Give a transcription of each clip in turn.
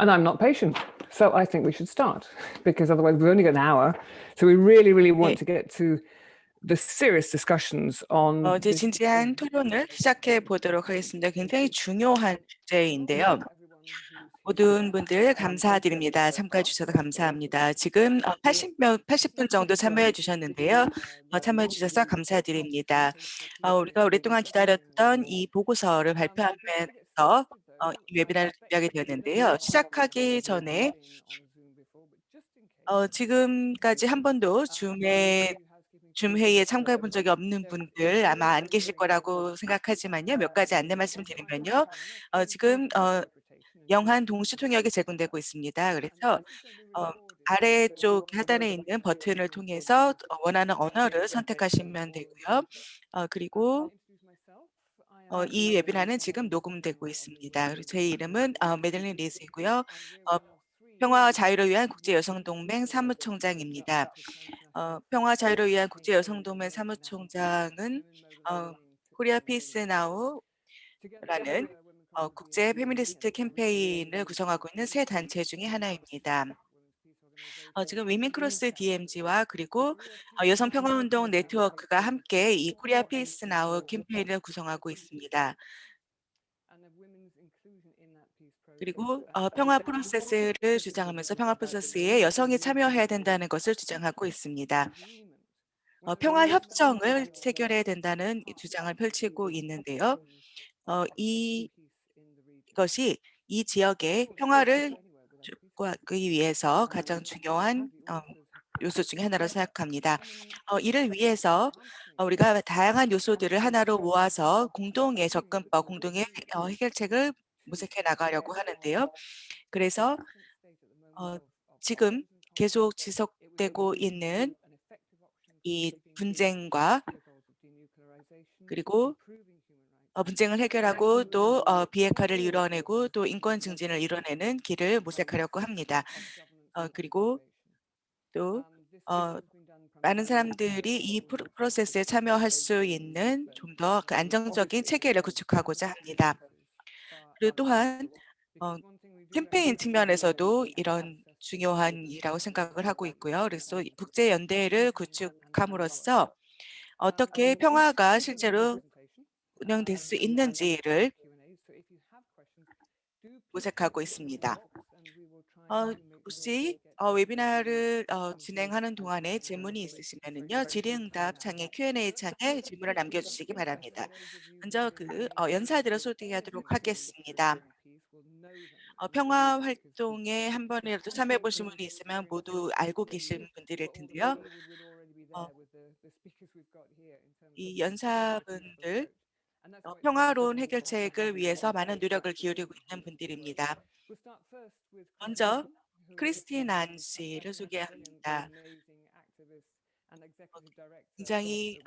And I'm not patient. So I think we should start because otherwise we've only got an hour. So we really 네, want to get to the serious discussions on 이제 this. 진지한 토론을 시작해 보도록 하겠습니다. 굉장히 중요한 주제인데요. 모든 분들 감사드립니다. 참가해 주셔서 감사합니다. 지금 80분 정도 참여해 주셨는데요. 참여해 주셔서 감사드립니다. 우리가 오랫동안 기다렸던 이 보고서를 발표하면서 이 웨비나를 준비하게 되었는데요. 시작하기 전에 지금까지 한 번도 줌 회의에 참가해 본 적이 없는 분들 아마 안 계실 거라고 생각하지만요. 몇 가지 안내 말씀드리면요. 지금 영한 동시 통역이 제공되고 있습니다. 그래서 아래쪽 하단에 있는 버튼을 통해서 원하는 언어를 선택하시면 되고요. 그리고 이 웨비나는 지금 녹음되고 있습니다. 그리고 제 이름은 메들린 리즈이고요. 평화와 자유를 위한 국제여성동맹 사무총장입니다. 평화 자유를 위한 국제여성동맹 사무총장은 코리아 피스 나우라는 국제 페미니스트 캠페인을 구성하고 있는 세 단체 중에 하나입니다. 지금 위민크로스 DMZ와 그리고 여성평화운동 네트워크가 함께 이 코리아 피스 나우 캠페인을 구성하고 있습니다. 그리고 평화 프로세스를 주장하면서 평화 프로세스에 여성이 참여해야 된다는 것을 주장하고 있습니다. 평화 협정을 체결해야 된다는 주장을 펼치고 있는데요. 이것이 이 지역의 평화를 추구하기 위해서 가장 중요한 요소 중에 하나로 생각합니다. 이를 위해서 우리가 다양한 요소들을 하나로 모아서 공동의 접근법, 공동의 해결책을 모색해 나가려고 하는데요. 그래서 지금 계속 지속되고 있는 이 분쟁과 그리고 분쟁을 해결하고 또 비핵화를 이뤄내고 또 인권 증진을 이뤄내는 길을 모색하려고 합니다. 그리고 또 많은 사람들이 이 프로세스에 참여할 수 있는 좀 더 안정적인 체계를 구축하고자 합니다. 그리고 또한 캠페인 측면에서도 이런 중요한 일이라고 생각을 하고 있고요. 그래서 국제연대를 구축함으로써 어떻게 평화가 실제로 운영될 수 있는지를 모색하고 있습니다. 혹시 웨비나를 진행하는 동안에 질문이 있으시면은요, 질의응답 창에 Q&A 창에 질문을 남겨주시기 바랍니다. 먼저 연사들을 소개하도록 하겠습니다. 평화 활동에 한 번이라도 참여해 보신 분이 있으면 모두 알고 계신 분들일 텐데요. 이 연사분들 평화로운 해결책을 위해서 많은 노력을 기울이고 있는 분들입니다. 먼저 크리스틴 안 씨를 소개합니다. 굉장히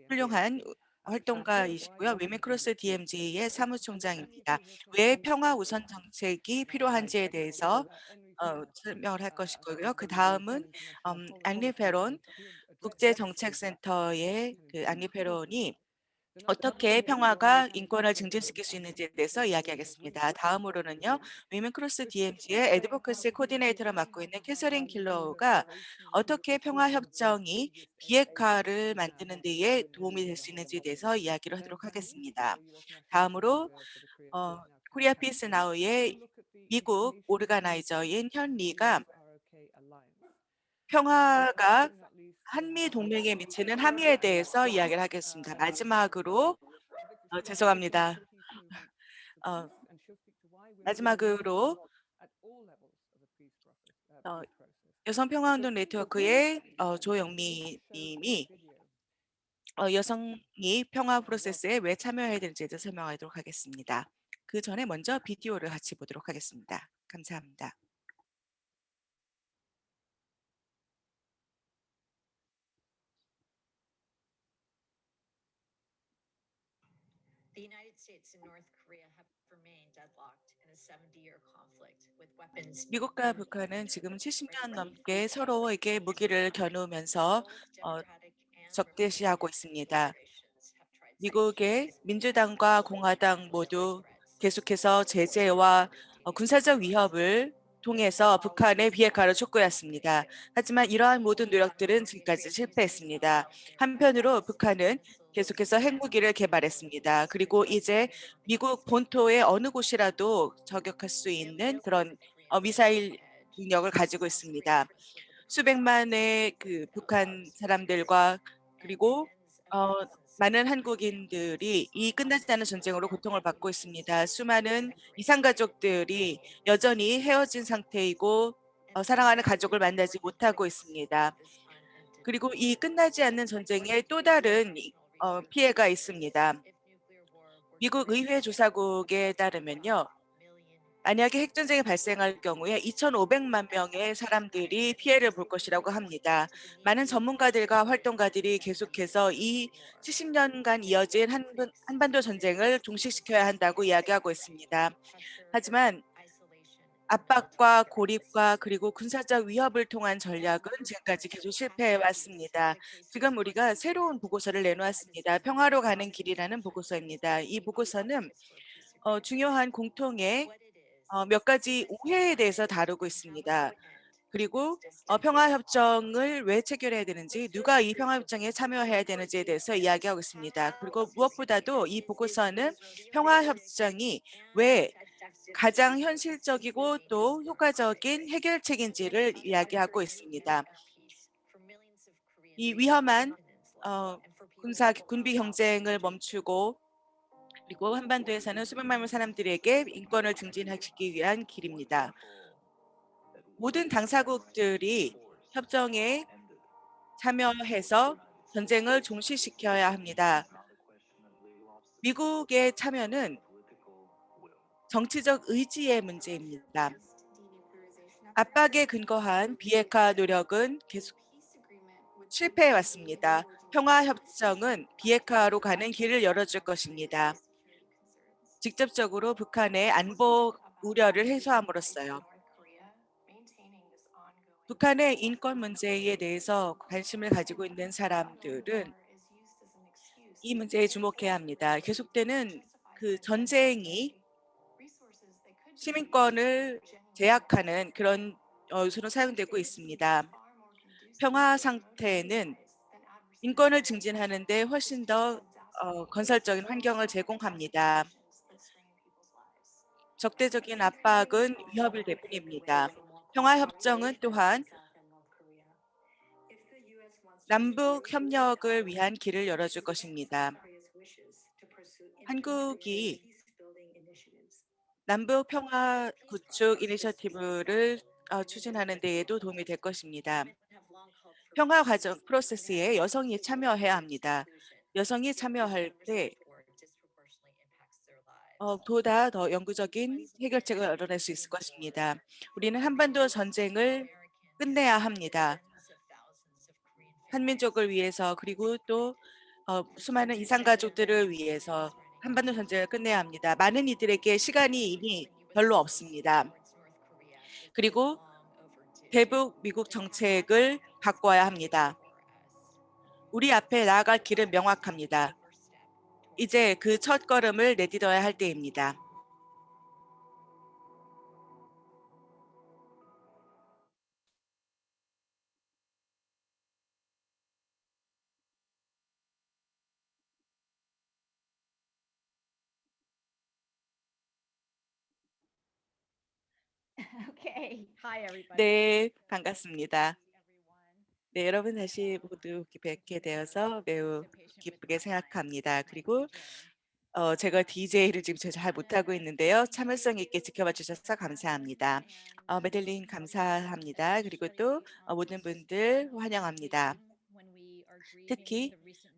훌륭한 활동가이시고요. 위메크로스 DMZ의 사무총장입니다. 왜 평화 우선 정책이 필요한지에 대해서 설명을 할 것이고요. 그 다음은 앙리 페론 국제정책센터의 앙리 페론이 어떻게 평화가 인권을 증진시킬 수 있는지에 대해서 이야기하겠습니다. 다음으로는요, 위men크로스 DMZ의 애드보커시 코디네이터를 맡고 있는 캐서린 킬러가 어떻게 평화협정이 비핵화를 만드는 데에 도움이 될 수 있는지에 대해서 이야기를 하도록 하겠습니다. 다음으로 코리아 피스 나우의 미국 오르가나이저인 현리가 평화가 한미 동맹에 미치는 함의에 대해서 이야기를 하겠습니다. 마지막으로 죄송합니다. 마지막으로 여성평화운동 네트워크의 조영미 님이 여성이 평화 프로세스에 왜 참여해야 되는지에 대해서 설명하도록 하겠습니다. 그 전에 먼저 비디오를 같이 보도록 하겠습니다. 감사합니다. The United States and North Korea have remained deadlocked in a 70-year conflict with weapons. 미국과 북한은 지금 70년 넘게 서로에게 무기를 겨누면서 적대시하고 있습니다. 미국의 민주당과 공화당 모두 계속해서 제재와 군사적 위협을 통해서 북한의 비핵화를 촉구했습니다. 하지만 이러한 모든 노력들은 지금까지 실패했습니다. 한편으로 북한은 계속해서 핵무기를 개발했습니다. 그리고 이제 미국 본토의 어느 곳이라도 저격할 수 있는 그런 미사일 능력을 가지고 있습니다. 수백만의 그 북한 사람들과 그리고 어, 많은 한국인들이 이 끝나지 않은 전쟁으로 고통을 받고 있습니다. 수많은 이산 가족들이 여전히 헤어진 상태이고 사랑하는 가족을 만나지 못하고 있습니다. 그리고 이 끝나지 않는 전쟁에 또 다른 피해가 있습니다. 미국 의회 조사국에 따르면요. 만약에 핵전쟁이 발생할 경우에 2,500만 명의 사람들이 피해를 볼 것이라고 합니다. 많은 전문가들과 활동가들이 계속해서 이 70년간 이어진 한반도 전쟁을 종식시켜야 한다고 이야기하고 있습니다. 하지만 압박과 고립과 그리고 군사적 위협을 통한 전략은 지금까지 계속 실패해 왔습니다. 지금 우리가 새로운 보고서를 내놓았습니다. 평화로 가는 길이라는 보고서입니다. 이 보고서는 중요한 공통의 몇 가지 오해에 대해서 다루고 있습니다. 그리고 평화협정을 왜 체결해야 되는지, 누가 이 평화협정에 참여해야 되는지에 대해서 이야기하고 있습니다. 그리고 무엇보다도 이 보고서는 평화협정이 왜 가장 현실적이고 또 효과적인 해결책인지를 이야기하고 있습니다. 이 위험한 군비 경쟁을 멈추고 그리고 한반도에서는 수백만 명 사람들에게 인권을 증진시키기 위한 길입니다. 모든 당사국들이 협정에 참여해서 전쟁을 종식시켜야 합니다. 미국의 참여는 정치적 의지의 문제입니다. 압박에 근거한 비핵화 노력은 계속 실패해 왔습니다. 평화협정은 비핵화로 가는 길을 열어줄 것입니다. 직접적으로 북한의 안보 우려를 해소함으로써요. 북한의 인권 문제에 대해서 관심을 가지고 있는 사람들은 이 문제에 주목해야 합니다. 계속되는 그 전쟁이 시민권을 제약하는 그런 요소로 사용되고 있습니다. 평화 상태는 인권을 증진하는 데 훨씬 더 건설적인 환경을 제공합니다. 적대적인 압박은 위협일 뿐입니다. 평화협정은 또한 남북 협력을 위한 길을 열어줄 것입니다. 한국이 남북 평화 구축 이니셔티브를 추진하는 데에도 도움이 될 것입니다. 평화 과정 프로세스에 여성이 참여해야 합니다. 여성이 참여할 때 보다 더 영구적인 해결책을 얻어낼 수 있을 것입니다. 우리는 한반도 전쟁을 끝내야 합니다. 한민족을 위해서 그리고 또 수많은 이산 가족들을 위해서 한반도 전쟁을 끝내야 합니다. 많은 이들에게 시간이 이미 별로 없습니다. 그리고 대북 미국 정책을 바꿔야 합니다. 우리 앞에 나아갈 길은 명확합니다. 이제 그 첫걸음을 내딛어야 할 때입니다. Okay. Hi, everybody. 네, 반갑습니다. 네, 여러분 다시 모두 뵙게 되어서 매우 기쁘게 생각합니다. 그리고 제가 DJ를 지금 잘 못하고 있는데요. 참을성 있게 지켜봐 주셔서 감사합니다. 메들린 감사합니다. 그리고 또 모든 분들 환영합니다. 특히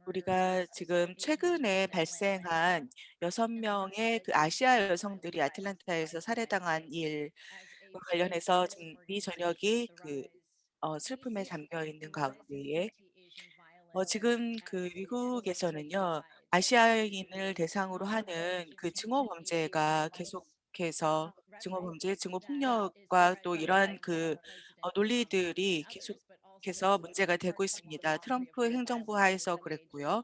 우리가 지금 최근에 발생한 6명의 그 아시아 여성들이 아틀란타에서 살해당한 일과 관련해서 지금 이 저녁이 그 슬픔에 잠겨 있는 가운데에 지금 그 미국에서는요, 아시아인을 대상으로 하는 그 증오 범죄가 계속해서 증오 범죄, 증오 폭력과 또 이러한 그 논리들이 계속해서 문제가 되고 있습니다. 트럼프 행정부 하에서 그랬고요.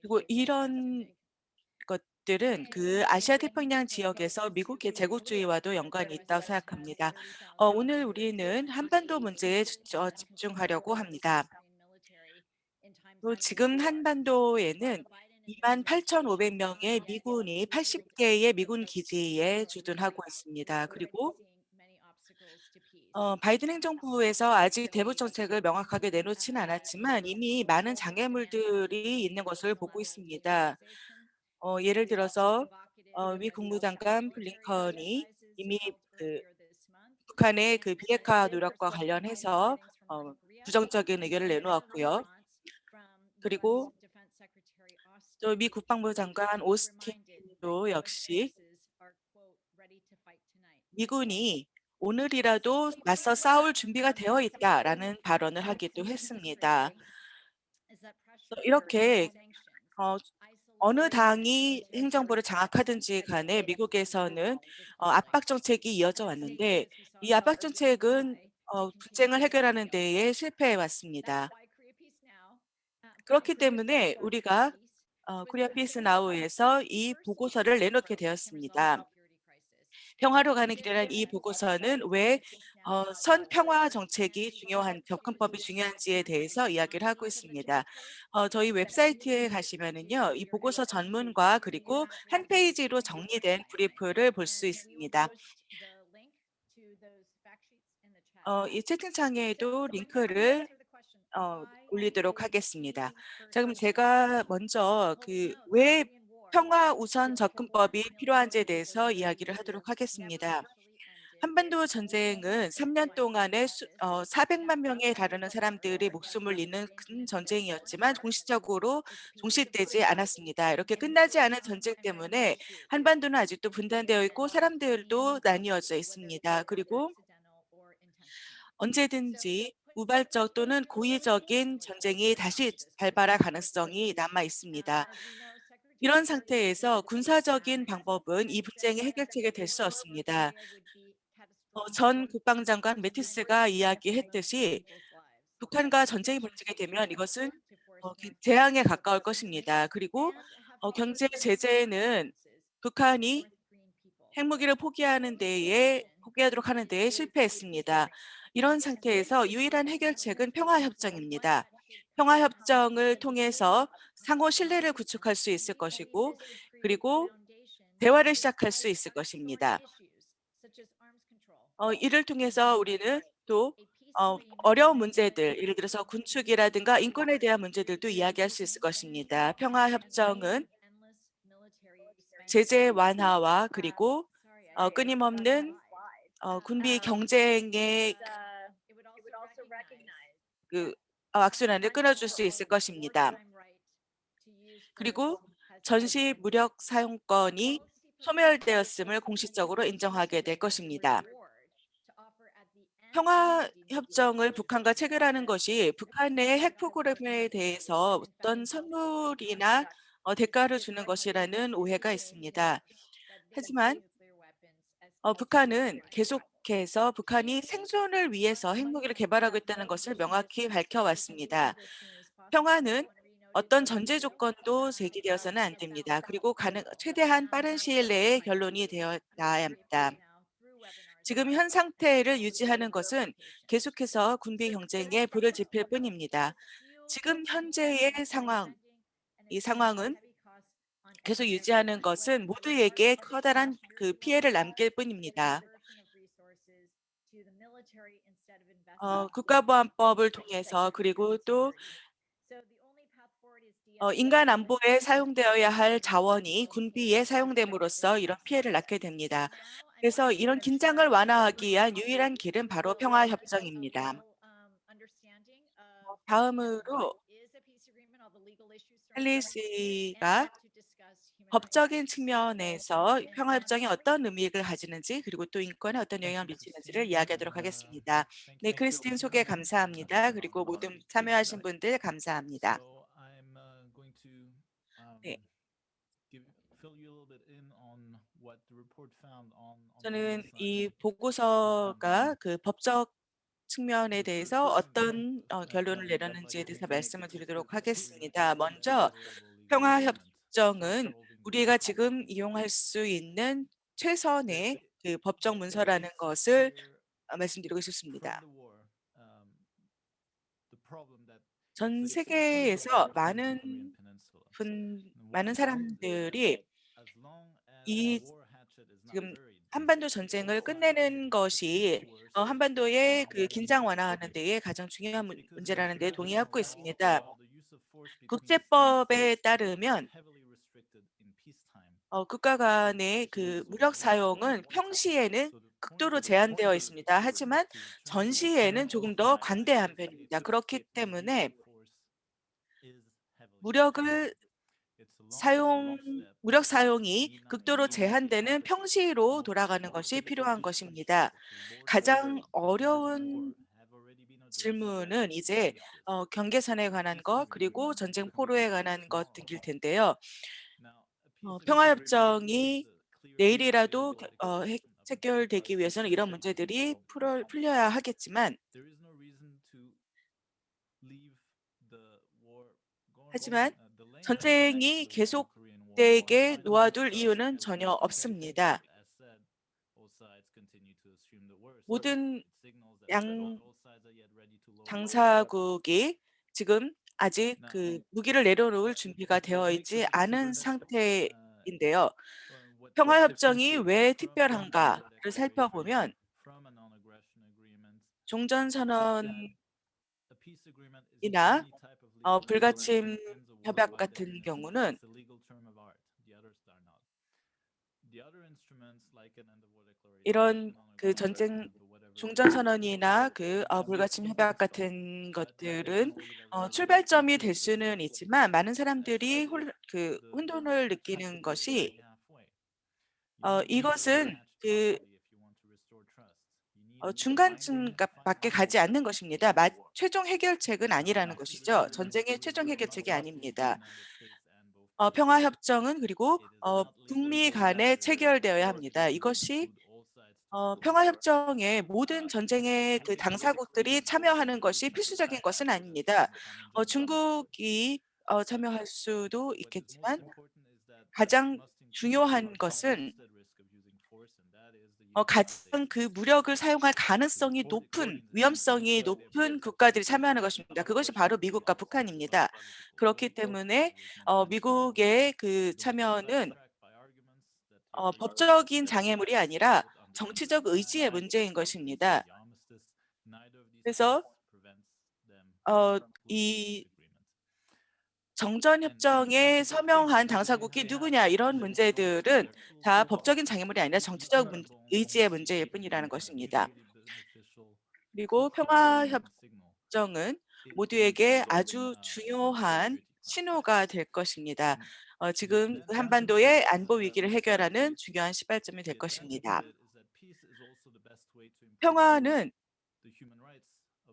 그리고 이런 것들은 그 아시아 태평양 지역에서 미국의 제국주의와도 연관이 있다고 생각합니다. 오늘 우리는 한반도 문제에 집중하려고 합니다. 또 지금 한반도에는 28,500명의 미군이 80개의 미군 기지에 주둔하고 있습니다. 그리고 바이든 행정부에서 아직 대북 정책을 명확하게 내놓지는 않았지만 이미 많은 장애물들이 있는 것을 보고 있습니다. 예를 들어서 미 국무장관 블링컨이 이미 그 북한의 그 비핵화 노력과 관련해서 부정적인 의견을 내놓았고요. 그리고 또 미 국방부 장관 오스틴도 역시 미군이 오늘이라도 맞서 싸울 준비가 되어 있다라는 발언을 하기도 했습니다. 이렇게 어, 어느 당이 행정부를 장악하든지 간에 미국에서는 압박 정책이 이어져 왔는데 이 압박 정책은 분쟁을 해결하는 데에 실패해 왔습니다. 그렇기 때문에 우리가 코리아 피스 나우에서 이 보고서를 내놓게 되었습니다. 평화로 가는 길이라는 이 보고서는 왜 선평화 정책이 중요한 접근법이 중요한지에 대해서 이야기를 하고 있습니다. 저희 웹사이트에 가시면은요, 이 보고서 전문과 그리고 한 페이지로 정리된 브리프를 볼 수 있습니다. 이 채팅창에도 링크를 올리도록 하겠습니다. 자, 그럼 제가 먼저 왜 평화 우선 접근법이 필요한지에 대해서 이야기를 하도록 하겠습니다. 한반도 전쟁은 3년 동안에 400만 명에 다르는 사람들이 목숨을 잃는 큰 전쟁이었지만 공식적으로 종식되지 않았습니다. 이렇게 끝나지 않은 전쟁 때문에 한반도는 아직도 분단되어 있고 사람들도 나뉘어져 있습니다. 그리고 언제든지 우발적 또는 고의적인 전쟁이 다시 발발할 가능성이 남아 있습니다. 이런 상태에서 군사적인 방법은 이 분쟁의 해결책이 될 수 없습니다. 전 국방장관 매티스가 이야기했듯이 북한과 전쟁이 벌어지게 되면 이것은 재앙에 가까울 것입니다. 그리고 경제 제재는 북한이 핵무기를 포기하도록 하는 데에 실패했습니다. 이런 상태에서 유일한 해결책은 평화협정입니다. 평화협정을 통해서 상호 신뢰를 구축할 수 있을 것이고, 그리고 대화를 시작할 수 있을 것입니다. 이를 통해서 우리는 또 어려운 문제들, 예를 들어서 군축이라든가 인권에 대한 문제들도 이야기할 수 있을 것입니다. 평화협정은 제재 완화와 그리고 끊임없는 군비 경쟁의 악순환을 끊어줄 수 있을 것입니다. 그리고 전시 무력 사용권이 소멸되었음을 공식적으로 인정하게 될 것입니다. 평화협정을 북한과 체결하는 것이 북한의 핵 프로그램에 대해서 어떤 선물이나 대가를 주는 것이라는 오해가 있습니다. 하지만 북한은 계속해서 북한이 생존을 위해서 핵무기를 개발하고 있다는 것을 명확히 밝혀왔습니다. 평화는 어떤 전제 조건도 제기되어서는 안 됩니다. 그리고 최대한 빠른 시일 내에 결론이 되어 나야 합니다. 지금 현 상태를 유지하는 것은 계속해서 군비 경쟁에 불을 지필 뿐입니다. 지금 현재의 이 상황은 계속 유지하는 것은 모두에게 커다란 피해를 남길 뿐입니다. 국가보안법을 통해서 그리고 또 인간 안보에 사용되어야 할 자원이 군비에 사용됨으로써 이런 피해를 낳게 됩니다. 그래서 이런 긴장을 완화하기 위한 유일한 길은 바로 평화협정입니다. 다음으로 헬리씨가 법적인 측면에서 평화협정이 어떤 의미를 가지는지 그리고 또 인권에 어떤 영향을 미치는지를 이야기하도록 하겠습니다. 네, 크리스틴 소개 감사합니다. 그리고 모든 참여하신 분들 감사합니다. 네. 저는 이 보고서가 법적 측면에 대해서 어떤 결론을 내렸는지에 대해서 말씀을 드리도록 하겠습니다. 먼저 평화협정은 우리가 지금 이용할 수 있는 최선의 그 법적 문서라는 것을 말씀드리고 싶습니다. 전 세계에서 많은 사람들이 이 지금 한반도 전쟁을 끝내는 것이 한반도의 그 긴장 완화하는 데에 가장 중요한 문제라는 데 동의하고 있습니다. 국제법에 따르면 국가 간의 그 무력 사용은 평시에는 극도로 제한되어 있습니다. 하지만 전시에는 조금 더 관대한 편입니다. 그렇기 때문에 무력 사용이 극도로 제한되는 평시로 돌아가는 것이 필요한 것입니다. 가장 어려운 질문은 이제 경계선에 관한 것 그리고 전쟁 포로에 관한 것 등일 텐데요. 평화협정이 내일이라도 체결되기 위해서는 이런 문제들이 풀려야 하겠지만 전쟁이 계속되게 놓아둘 이유는 전혀 없습니다. 모든 양 당사국이 지금 아직 그 무기를 내려놓을 준비가 되어 있지 않은 상태인데요. 평화협정이 왜 특별한가를 살펴보면 종전선언이나 불가침 협약 같은 경우는 이런 그 종전선언이나 그 불가침 협약 같은 것들은 출발점이 될 수는 있지만 많은 사람들이 혼돈을 느끼는 것이 이것은 그 중간쯤밖에 가지 않는 것입니다. 최종 해결책은 아니라는 것이죠. 전쟁의 최종 해결책이 아닙니다. 평화협정은 그리고 북미 간에 체결되어야 합니다. 이것이 평화협정에 모든 전쟁의 그 당사국들이 참여하는 것이 필수적인 것은 아닙니다. 중국이 참여할 수도 있겠지만 가장 중요한 것은 가장 그 무력을 사용할 가능성이 높은 위험성이 높은 국가들이 참여하는 것입니다. 그것이 바로 미국과 북한입니다. 그렇기 때문에 미국의 그 참여는 법적인 장애물이 아니라 정치적 의지의 문제인 것입니다. 그래서 이 정전협정에 서명한 당사국이 누구냐 이런 문제들은 다 법적인 장애물이 아니라 정치적 의지의 문제일 뿐이라는 것입니다. 그리고 평화협정은 모두에게 아주 중요한 신호가 될 것입니다. 지금 한반도의 안보 위기를 해결하는 중요한 시발점이 될 것입니다. 평화는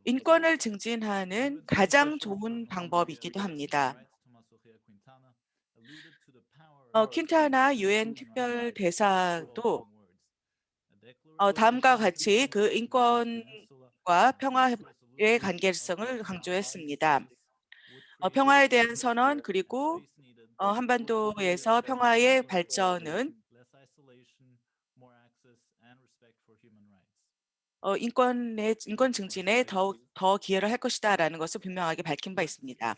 인권을 증진하는 가장 좋은 방법이기도 합니다. 퀸타나 유엔 특별 대사도 다음과 같이 그 인권과 평화의 관계성을 강조했습니다. 평화에 대한 선언 그리고 한반도에서 평화의 발전은 인권 증진에 더 기여를 할 것이다라는 것을 분명하게 밝힌 바 있습니다.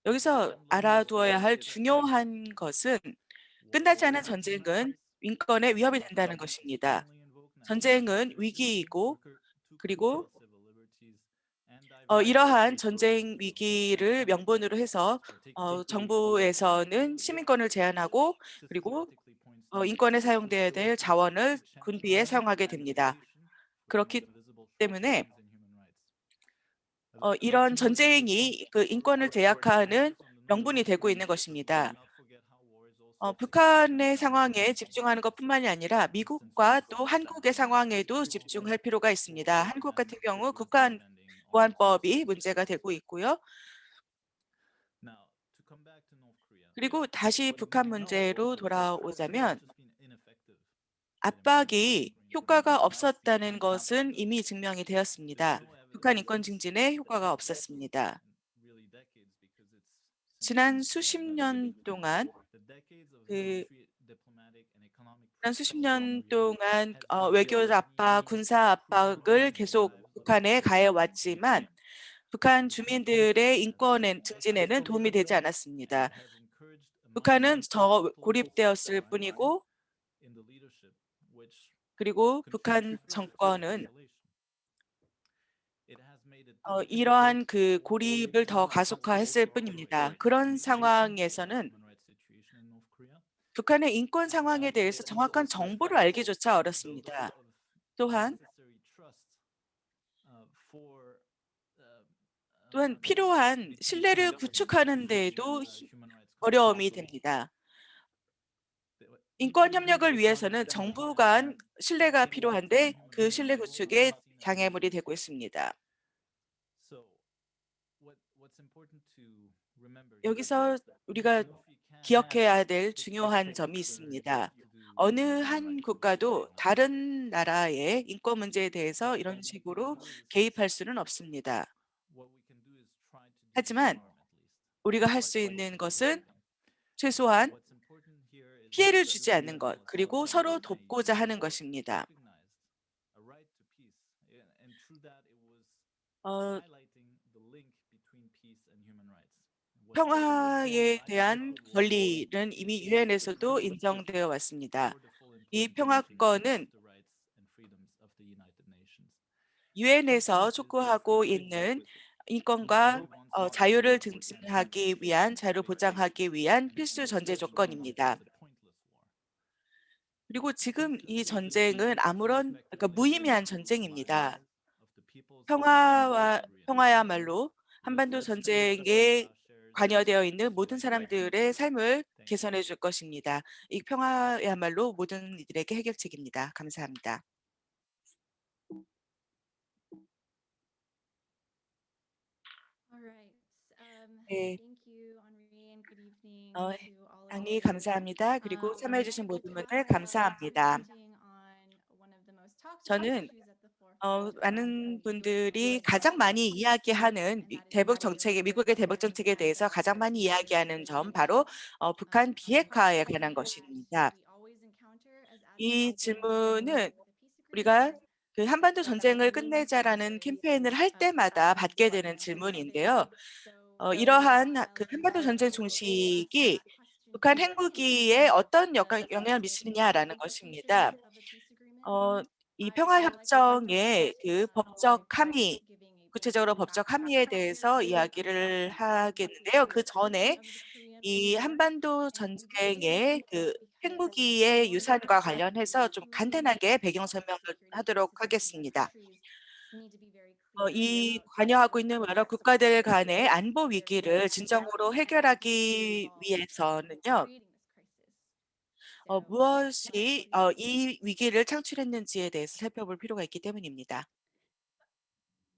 여기서 알아두어야 할 중요한 것은 끝나지 않은 전쟁은 인권에 위협이 된다는 것입니다. 전쟁은 위기이고 그리고 이러한 전쟁 위기를 명분으로 해서 정부에서는 시민권을 제한하고 그리고 인권에 사용되어야 될 자원을 군비에 사용하게 됩니다. 그렇기 때문에 이런 전쟁이 그 인권을 제약하는 명분이 되고 있는 것입니다. 북한의 상황에 집중하는 것뿐만이 아니라 미국과 또 한국의 상황에도 집중할 필요가 있습니다. 한국 같은 경우 국간 보안법이 문제가 되고 있고요. 그리고 다시 북한 문제로 돌아오자면 압박이 효과가 없었다는 것은 이미 증명이 되었습니다. 북한 인권 증진에 효과가 없었습니다. 지난 수십 년 동안 그 지난 수십 년 동안 외교 압박, 군사 압박을 계속 북한에 가해 왔지만 북한 주민들의 인권 증진에는 도움이 되지 않았습니다. 북한은 더 고립되었을 뿐이고, 그리고 북한 정권은 이러한 그 고립을 더 가속화했을 뿐입니다. 그런 상황에서는 북한의 인권 상황에 대해서 정확한 정보를 알기조차 어렵습니다. 또한 필요한 신뢰를 구축하는 데에도 어려움이 됩니다. 인권 협력을 위해서는 정부 간 신뢰가 필요한데 그 신뢰 구축에 장애물이 되고 있습니다. 여기서 우리가 기억해야 될 중요한 점이 있습니다. 어느 한 국가도 다른 나라의 인권 문제에 대해서 이런 식으로 개입할 수는 없습니다. 하지만 우리가 할 수 있는 것은 최소한 피해를 주지 않는 것, 그리고 서로 돕고자 하는 것입니다. 평화에 대한 권리는 이미 유엔에서도 인정되어 왔습니다. 이 평화권은 유엔에서 촉구하고 있는 인권과 자유를 증진하기 위한, 자유를 보장하기 위한 필수 전제 조건입니다. 그리고 지금 이 전쟁은 그러니까 무의미한 전쟁입니다. 평화야말로 한반도 전쟁에 관여되어 있는 모든 사람들의 삶을 개선해 줄 것입니다. 이 평화야말로 모든 이들에게 해결책입니다. 감사합니다. All right. 네, Thank you, Henri, and good evening 어, to all of 당리 you. 감사합니다. 그리고 참여해 주신 모든 분들 감사합니다. Presenting on one of the most talked about 저는 issues at the forefront of 많은 분들이 US 가장 많이 policy, 이야기하는 and that is 대북 the 정책의 ability 미국의 of 대북 정책에 대해서 America 가장 많이 to 이야기하는 점 negotiate 바로 북한 비핵화에 question 관한 that 것입니다. we always encounter as 이 advocates 질문은 with a peace 우리가 agreement 그 한반도 전쟁을 끝내자라는 캠페인을 할 때마다 받게 되는 질문인데요. 이러한 그 한반도 전쟁 종식이 북한 핵무기에 어떤 영향을 미치느냐라는 것입니다. 이 평화협정의 그 법적 함의, 구체적으로 법적 함의에 대해서 이야기를 하겠는데요. 그 전에 이 한반도 전쟁의 그 핵무기의 유산과 관련해서 좀 간단하게 배경 설명을 하도록 하겠습니다. 이 관여하고 있는 여러 국가들 간의 안보 위기를 진정으로 해결하기 위해서는요, 무엇이 이 위기를 창출했는지에 대해서 살펴볼 필요가 있기 때문입니다.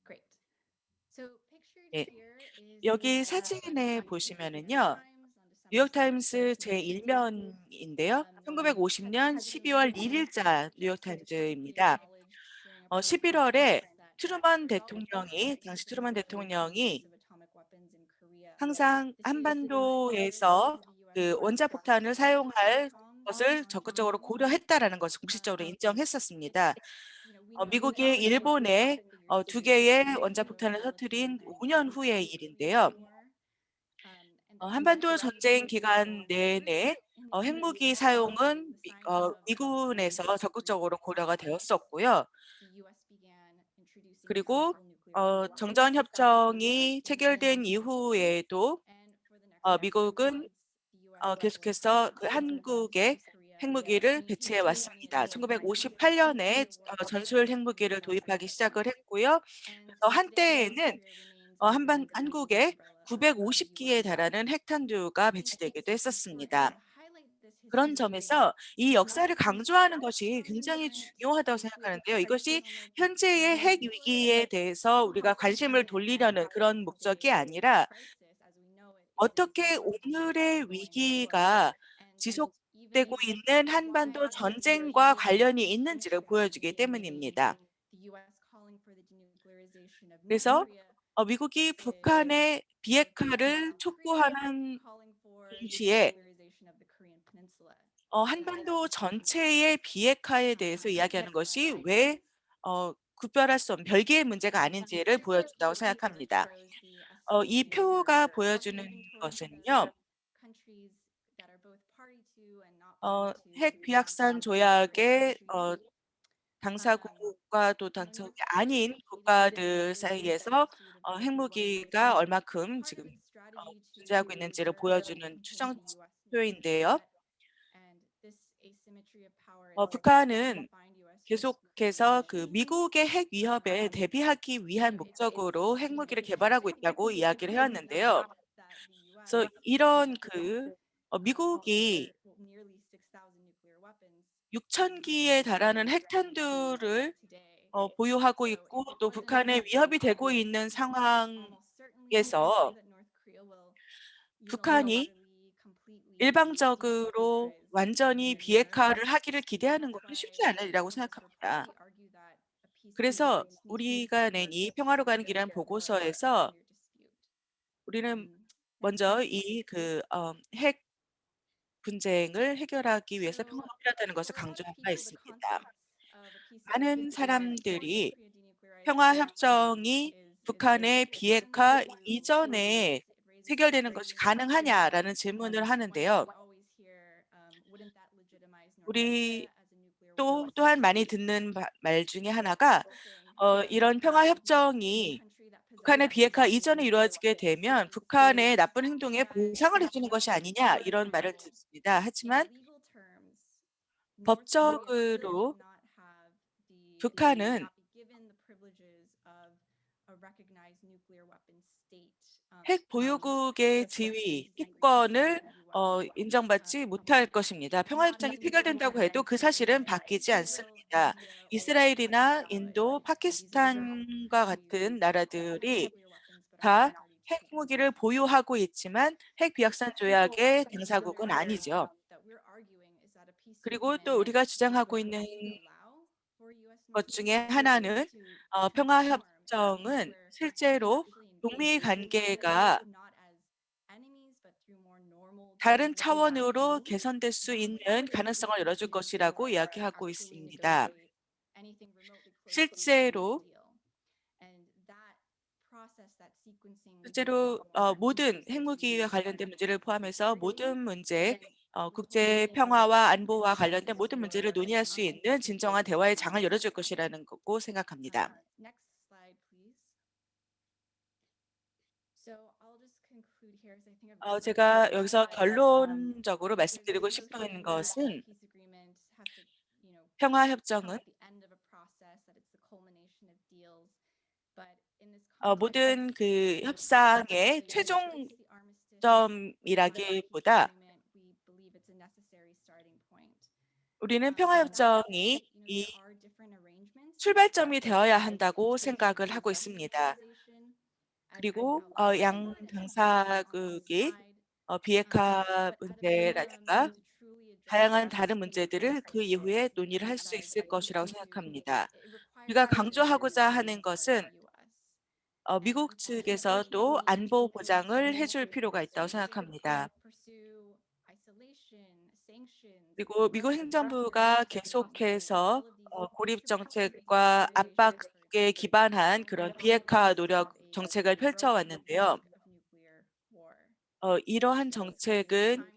Great. So pictured 예, here is 여기 a 사진에 article from the New York 보시면은요, Times on December 뉴욕타임스 7th, 2022. 제1면인데요. The 1950년 President 12월 Donald 1일자 Trump just publicly 뉴욕타임즈입니다. acknowledged during a press 11월에 conference that 트루먼 without 대통령이, 당시 트루먼 proliferation and 대통령이 use of atomic weapons in Korea, 항상 this is 한반도에서 the U.S. 그 원자폭탄을 사용할 것을 적극적으로 on 고려했다라는 것을 공식적으로 인정했었습니다. we know 미국이 that 일본에 figures 두 개의 significantly 원자폭탄을 more 터뜨린 military 5년 than 후의 일인데요. war, and that 한반도 the 전쟁 US 기간 내내 in the 핵무기 US 사용은 the signs of 미군에서 적극적으로 고려가 the 되었었고요. US began introducing 그리고 tactical nuclear weapons 정전협정이 체결된 이후에도 and for the next 미국은 the US 계속해서 그 한국에 핵무기를 배치해 왔습니다. 1958년에 전술 핵무기를 도입하기 시작을 했고요. 그래서 한때에는 한국에 950기에 달하는 핵탄두가 배치되기도 했었습니다. 그런 점에서 이 역사를 강조하는 것이 굉장히 중요하다고 생각하는데요. 이것이 현재의 핵 위기에 대해서 우리가 관심을 돌리려는 그런 목적이 아니라 어떻게 오늘의 위기가 지속되고 있는 한반도 전쟁과 관련이 있는지를 보여주기 때문입니다. 그래서 미국이 북한의 비핵화를 촉구하는 동시에 한반도 전체의 비핵화에 대해서 이야기하는 것이 왜 구별할 수 없는 별개의 문제가 아닌지를 보여준다고 생각합니다. 이 표가 보여주는 것은요. 핵 비확산 조약의 당사국과도 당사국이 아닌 국가들 사이에서 핵무기가 얼마큼 지금 존재하고 있는지를 보여주는 추정표인데요. 북한은 계속해서 그 미국의 핵 위협에 대비하기 위한 목적으로 핵무기를 개발하고 있다고 이야기를 해왔는데요. 그래서 이런 미국이 6,000기에 달하는 핵탄두를 보유하고 있고 또 북한에 위협이 되고 있는 상황에서 북한이 일방적으로 완전히 비핵화를 하기를 기대하는 것은 쉽지 않을 일이라고 생각합니다. 그래서 우리가 낸 이 평화로 가는 길이라는 보고서에서 우리는 먼저 핵 분쟁을 해결하기 위해서 평화가 필요하다는 것을 강조한 바 있습니다. 많은 사람들이 평화협정이 북한의 비핵화 이전에 체결되는 것이 가능하냐라는 질문을 하는데요. 우리 또한 많이 듣는 말 중에 하나가 이런 평화협정이 북한의 비핵화 이전에 이루어지게 되면 북한의 나쁜 행동에 보상을 해주는 것이 아니냐 이런 말을 듣습니다. 하지만 법적으로 북한은 핵 보유국의 지위, 특권을 인정받지 못할 것입니다. 평화협정이 체결된다고 해도 그 사실은 바뀌지 않습니다. 이스라엘이나 인도, 파키스탄과 같은 나라들이 다 핵무기를 보유하고 있지만 핵 비확산 조약의 당사국은 아니죠. 그리고 또 우리가 주장하고 있는 것 중에 하나는 평화협정은 실제로 북미 관계가 다른 차원으로 개선될 수 있는 가능성을 열어줄 것이라고 이야기하고 있습니다. 실제로 모든 핵무기와 관련된 문제를 포함해서 모든 문제, 국제 평화와 안보와 관련된 모든 문제를 논의할 수 있는 진정한 대화의 장을 열어줄 것이라는 거고 생각합니다. 제가 여기서 결론적으로 말씀드리고 싶은 것은 평화협정은 모든 그 협상의 최종점이라기보다 우리는 평화협정이 이 출발점이 되어야 한다고 생각을 하고 있습니다. 그리고 양 당사국이 비핵화 문제라든가 다양한 다른 문제들을 그 이후에 논의를 할 수 있을 것이라고 생각합니다. 우리가 강조하고자 하는 것은 미국 측에서도 안보 보장을 해줄 필요가 있다고 생각합니다. 그리고 미국 행정부가 계속해서 고립 정책과 압박에 기반한 그런 비핵화 노력 정책을 펼쳐왔는데요. 이러한 정책은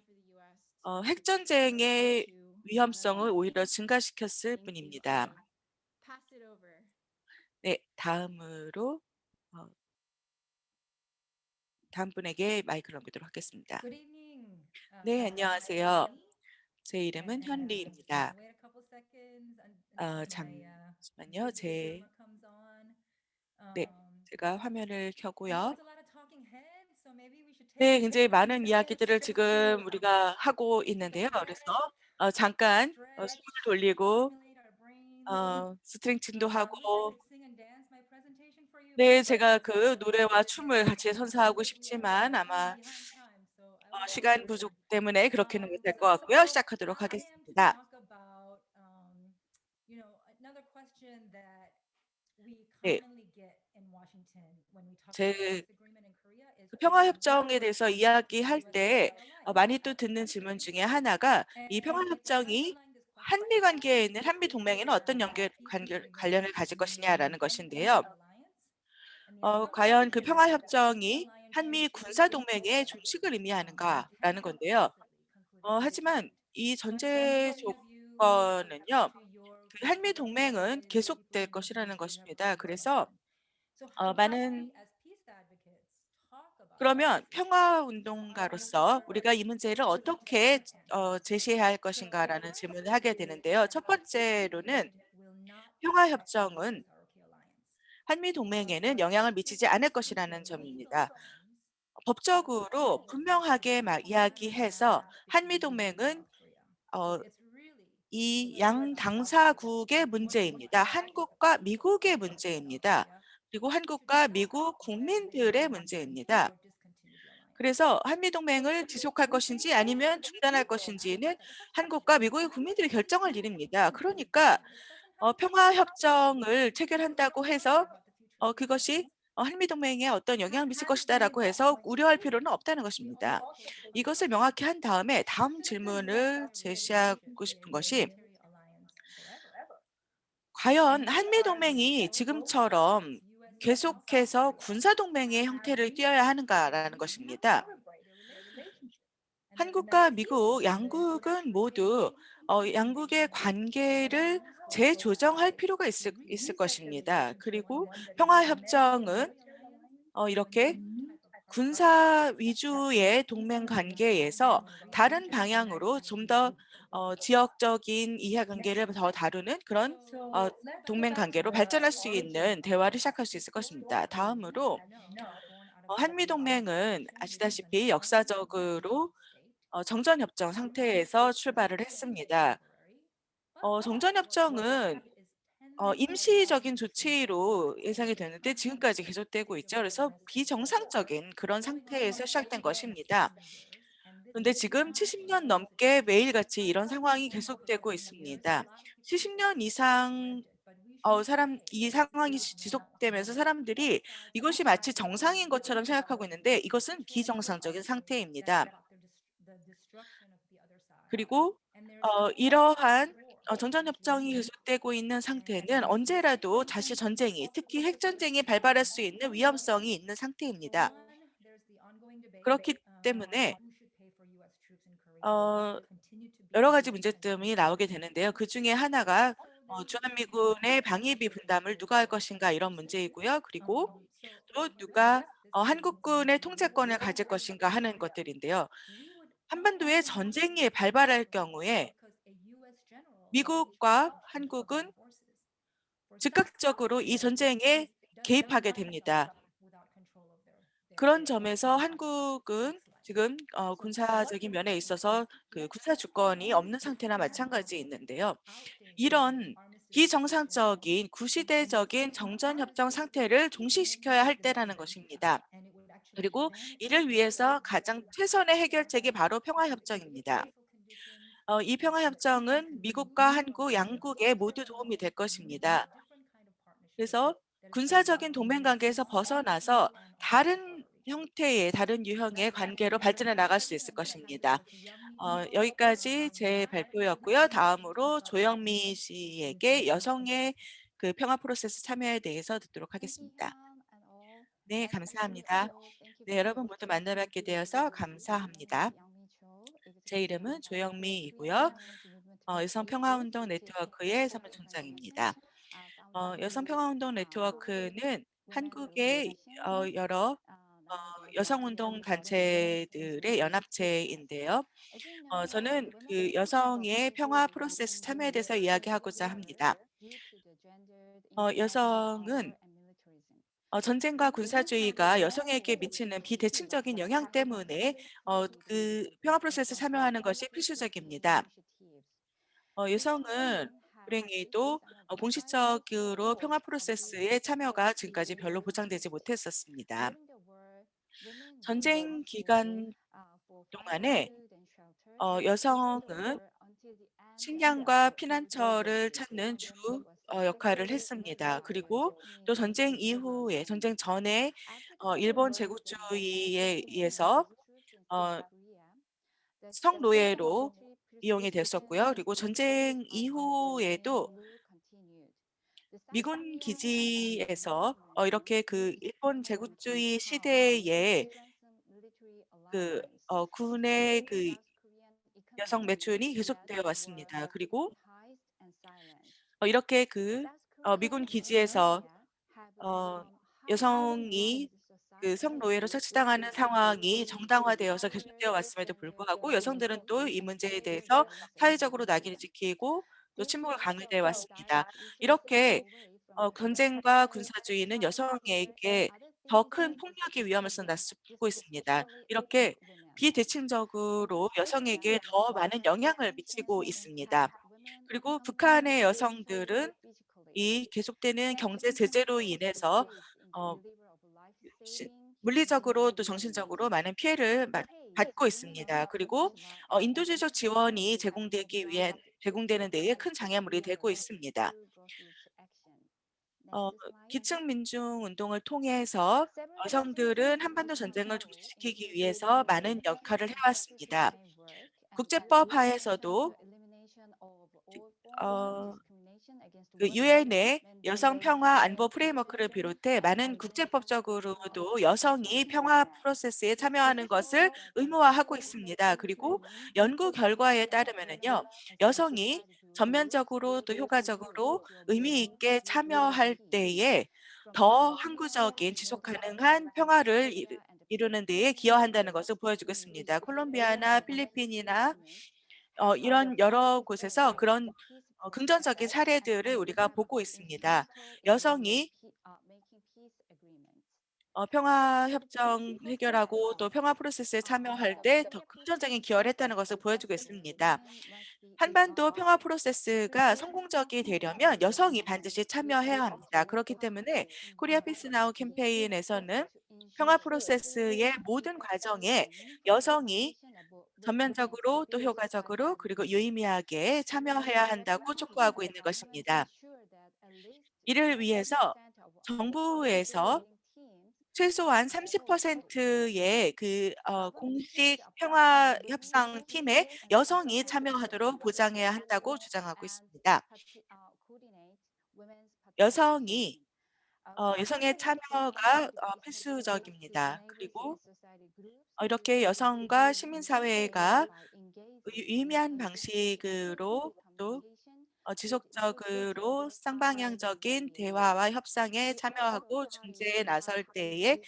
핵전쟁의 위험성을 오히려 증가시켰을 뿐입니다. 네, 다음으로 다음 분에게 마이크를 넘기도록 하겠습니다. Good evening. 네, My name is 안녕하세요. Henry, 제 이름은 and 현리입니다. wait a couple seconds until my 잠시만요. video camera comes on. 네, 제가 화면을 I know 켜고요. it's a lot of talking heads, so maybe we should take 네, a 굉장히 minute 많은 이야기들을 지금 우리가 하고 take 있는데요. a 그래서 minute, 잠깐 stretch, 숨을 돌리고 stimulate our brains. 스트레칭도 I wish I 하고 could sing and dance my presentation for you, 네, but 제가 그 unfortunately, 노래와 춤을 같이 I'm 선사하고 running 싶지만 아마 behind time, so I will get 시간 부족 때문에 그렇게는 못할 것 같고요. 시작하도록 I am to 하겠습니다. talk about, another question that 네. 제 그 평화협정에 대해서 이야기할 때 많이 또 듣는 질문 중에 하나가 이 평화협정이 한미 관계에는 한미 동맹에는 어떤 관련을 가질 것이냐라는 것인데요. 과연 그 평화협정이 한미 군사동맹의 종식을 의미하는가라는 건데요. 하지만 이 전제 조건은요. 그 한미 동맹은 계속될 것이라는 것입니다. 그래서 많은 그러면 평화운동가로서 우리가 이 문제를 어떻게 제시해야 할 것인가라는 질문을 하게 되는데요. 첫 번째로는 평화협정은 한미 동맹에는 영향을 미치지 않을 것이라는 점입니다. 법적으로 분명하게 막 이야기해서 한미 동맹은 이 양 당사국의 문제입니다. 한국과 미국의 문제입니다. 그리고 한국과 미국 국민들의 문제입니다. 그래서 한미 동맹을 지속할 것인지 아니면 중단할 것인지는 한국과 미국의 국민들이 결정할 일입니다. 그러니까 평화 협정을 체결한다고 해서 그것이 한미 동맹에 어떤 영향을 미칠 것이다라고 해서 우려할 필요는 없다는 것입니다. 이것을 명확히 한 다음에 다음 질문을 제시하고 싶은 것이 과연 한미 동맹이 지금처럼 계속해서 군사 동맹의 형태를 띠어야 하는가라는 것입니다. 한국과 미국 양국은 모두 양국의 관계를 재조정할 필요가 있을 것입니다. 그리고 평화협정은 이렇게 군사 위주의 동맹 관계에서 다른 방향으로 좀 더 지역적인 이해관계를 더 다루는 그런 동맹 관계로 발전할 수 있는 대화를 시작할 수 있을 것입니다. 다음으로 한미 동맹은 아시다시피 역사적으로 정전협정 상태에서 출발을 했습니다. 정전협정은 임시적인 조치로 예상이 되는데 지금까지 계속되고 있죠. 그래서 비정상적인 그런 상태에서 시작된 것입니다. 그런데 지금 70년 넘게 매일같이 이런 상황이 계속되고 있습니다. 70년 이상 이 상황이 지속되면서 사람들이 이것이 마치 정상인 것처럼 생각하고 있는데 이것은 비정상적인 상태입니다. 그리고 이러한 정전협정이 계속되고 있는 상태는 언제라도 다시 전쟁이, 특히 핵전쟁이 발발할 수 있는 위험성이 있는 상태입니다. 그렇기 때문에 여러 가지 문제점이 나오게 되는데요. 그중에 하나가 주한미군의 방위비 분담을 누가 할 것인가 이런 문제이고요. 그리고 또 누가 한국군의 통제권을 가질 것인가 하는 것들인데요. 한반도에 전쟁이 발발할 경우에 미국과 한국은 즉각적으로 이 전쟁에 개입하게 됩니다. 그런 점에서 한국은 지금 군사적인 면에 있어서 그 군사 주권이 없는 상태나 마찬가지 있는데요. 이런 비정상적인 구시대적인 정전협정 상태를 종식시켜야 할 때라는 것입니다. 그리고 이를 위해서 가장 최선의 해결책이 바로 평화협정입니다. 이 평화협정은 미국과 한국 양국에 모두 도움이 될 것입니다. 그래서 군사적인 동맹 관계에서 벗어나서 다른 형태의 다른 유형의 관계로 발전해 나갈 수 있을 것입니다. 여기까지 제 발표였고요. 다음으로 조영미 씨에게 여성의 그 평화 프로세스 참여에 대해서 듣도록 하겠습니다. 네, 감사합니다. 네, 여러분 모두 만나뵙게 되어서 감사합니다. 제 이름은 조영미이고요. 여성평화운동 네트워크의 사무총장입니다. 여성평화운동 네트워크는 한국의 여러 여성운동 단체들의 연합체인데요. 저는 그 여성의 평화 프로세스 참여에 대해서 이야기하고자 합니다. 여성은 전쟁과 군사주의가 여성에게 미치는 비대칭적인 영향 때문에 그 평화 프로세스에 참여하는 것이 필수적입니다. 여성은 불행히도 공식적으로 평화 프로세스에 참여가 지금까지 별로 보장되지 못했었습니다. 전쟁 기간 동안에 여성은 식량과 피난처를 찾는 주 역할을 했습니다. 그리고 또 전쟁 이후에, 전쟁 전에 일본 제국주의에 의해서 성노예로 이용이 됐었고요. 그리고 전쟁 이후에도 미군 기지에서 이렇게 그 일본 제국주의 시대에 군의 그 여성 매춘이 계속되어 왔습니다. 그리고 이렇게 미군 기지에서 여성이 그 성노예로 착취당하는 상황이 정당화되어서 계속되어 왔음에도 불구하고 여성들은 또 이 문제에 대해서 사회적으로 낙인을 찍히고 또 침묵을 강요해 왔습니다. 이렇게 전쟁과 군사주의는 여성에게 더 큰 폭력의 위험을 낳고 있습니다. 이렇게 비대칭적으로 여성에게 더 많은 영향을 미치고 있습니다. 그리고 북한의 여성들은 이 계속되는 경제 제재로 인해서 어, 시- 물리적으로 또 정신적으로 많은 피해를 받고 있습니다. 그리고 인도주의적 지원이 제공되는 데에 큰 장애물이 되고 있습니다. 기층 민중 운동을 통해서 여성들은 한반도 전쟁을 종식시키기 위해서 많은 역할을 해왔습니다. 국제법 하에서도 어, 그 유엔의 여성 평화 안보 프레임워크를 비롯해 많은 국제법적으로도 여성이 평화 프로세스에 참여하는 것을 의무화하고 있습니다. 그리고 연구 결과에 따르면은요, 여성이 전면적으로 또 효과적으로 의미 있게 참여할 때에 더 항구적인 지속 가능한 평화를 이루는 데에 기여한다는 것을 보여주고 있습니다. 콜롬비아나 필리핀이나 이런 여러 곳에서 그런 긍정적인 사례들을 우리가 보고 있습니다. 여성이 평화 협정 해결하고 또 평화 프로세스에 참여할 때 더 긍정적인 기여를 했다는 것을 보여주고 있습니다. 한반도 평화 프로세스가 성공적이 되려면 여성이 반드시 참여해야 합니다. 그렇기 때문에 코리아 피스 나우 캠페인에서는 평화 프로세스의 모든 과정에 여성이 전면적으로 또 효과적으로 그리고 유의미하게 참여해야 한다고 촉구하고 있는 것입니다. 이를 위해서 정부에서 최소한 30%의 공식 평화 협상 팀에 여성이 참여하도록 보장해야 한다고 주장하고 있습니다. 여성이 여성의 참여가 필수적입니다. 그리고 이렇게 여성과 시민사회가 유의미한 방식으로 또 지속적으로 쌍방향적인 대화와 협상에 참여하고 중재에 나설 때에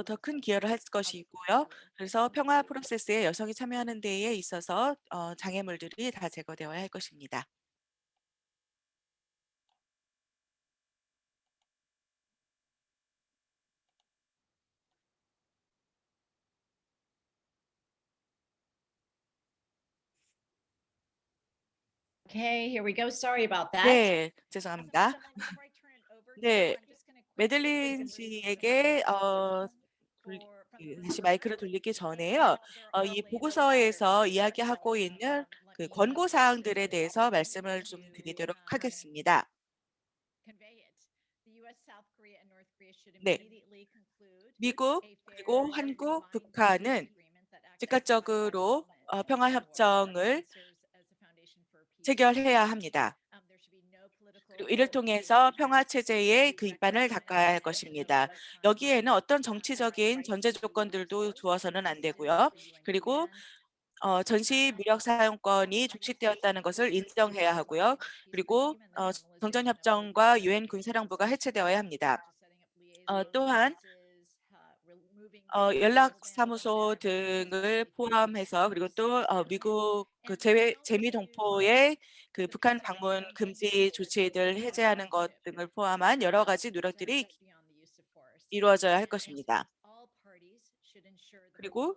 더 큰 기여를 할 것이고요. 그래서 평화 프로세스에 여성이 참여하는 데에 있어서 장애물들이 다 제거되어야 할 것입니다. Okay, here we go. Sorry about that. 네, 죄송합니다. 네, 메들린 씨에게 다시 마이크를 돌리기 전에요. 이 보고서에서 이야기하고 있는 그 권고 사항들에 대해서 말씀을 좀 드리도록 하겠습니다. 네, 미국 그리고 한국, 북한은 즉각적으로 평화협정을 체결해야 합니다. 그리고 이를 통해서 평화 체제의 그 입안을 닦아야 할 것입니다. 여기에는 어떤 정치적인 전제 조건들도 두어서는 안 되고요. 그리고 전시 무력 사용권이 종식되었다는 것을 인정해야 하고요. 그리고 정전협정과 유엔 군사령부가 해체되어야 합니다. 또한 연락사무소 등을 포함해서 그리고 또 미국 재미동포의 그 북한 방문 금지 조치들 해제하는 것 등을 포함한 여러 가지 노력들이 이루어져야 할 것입니다. 그리고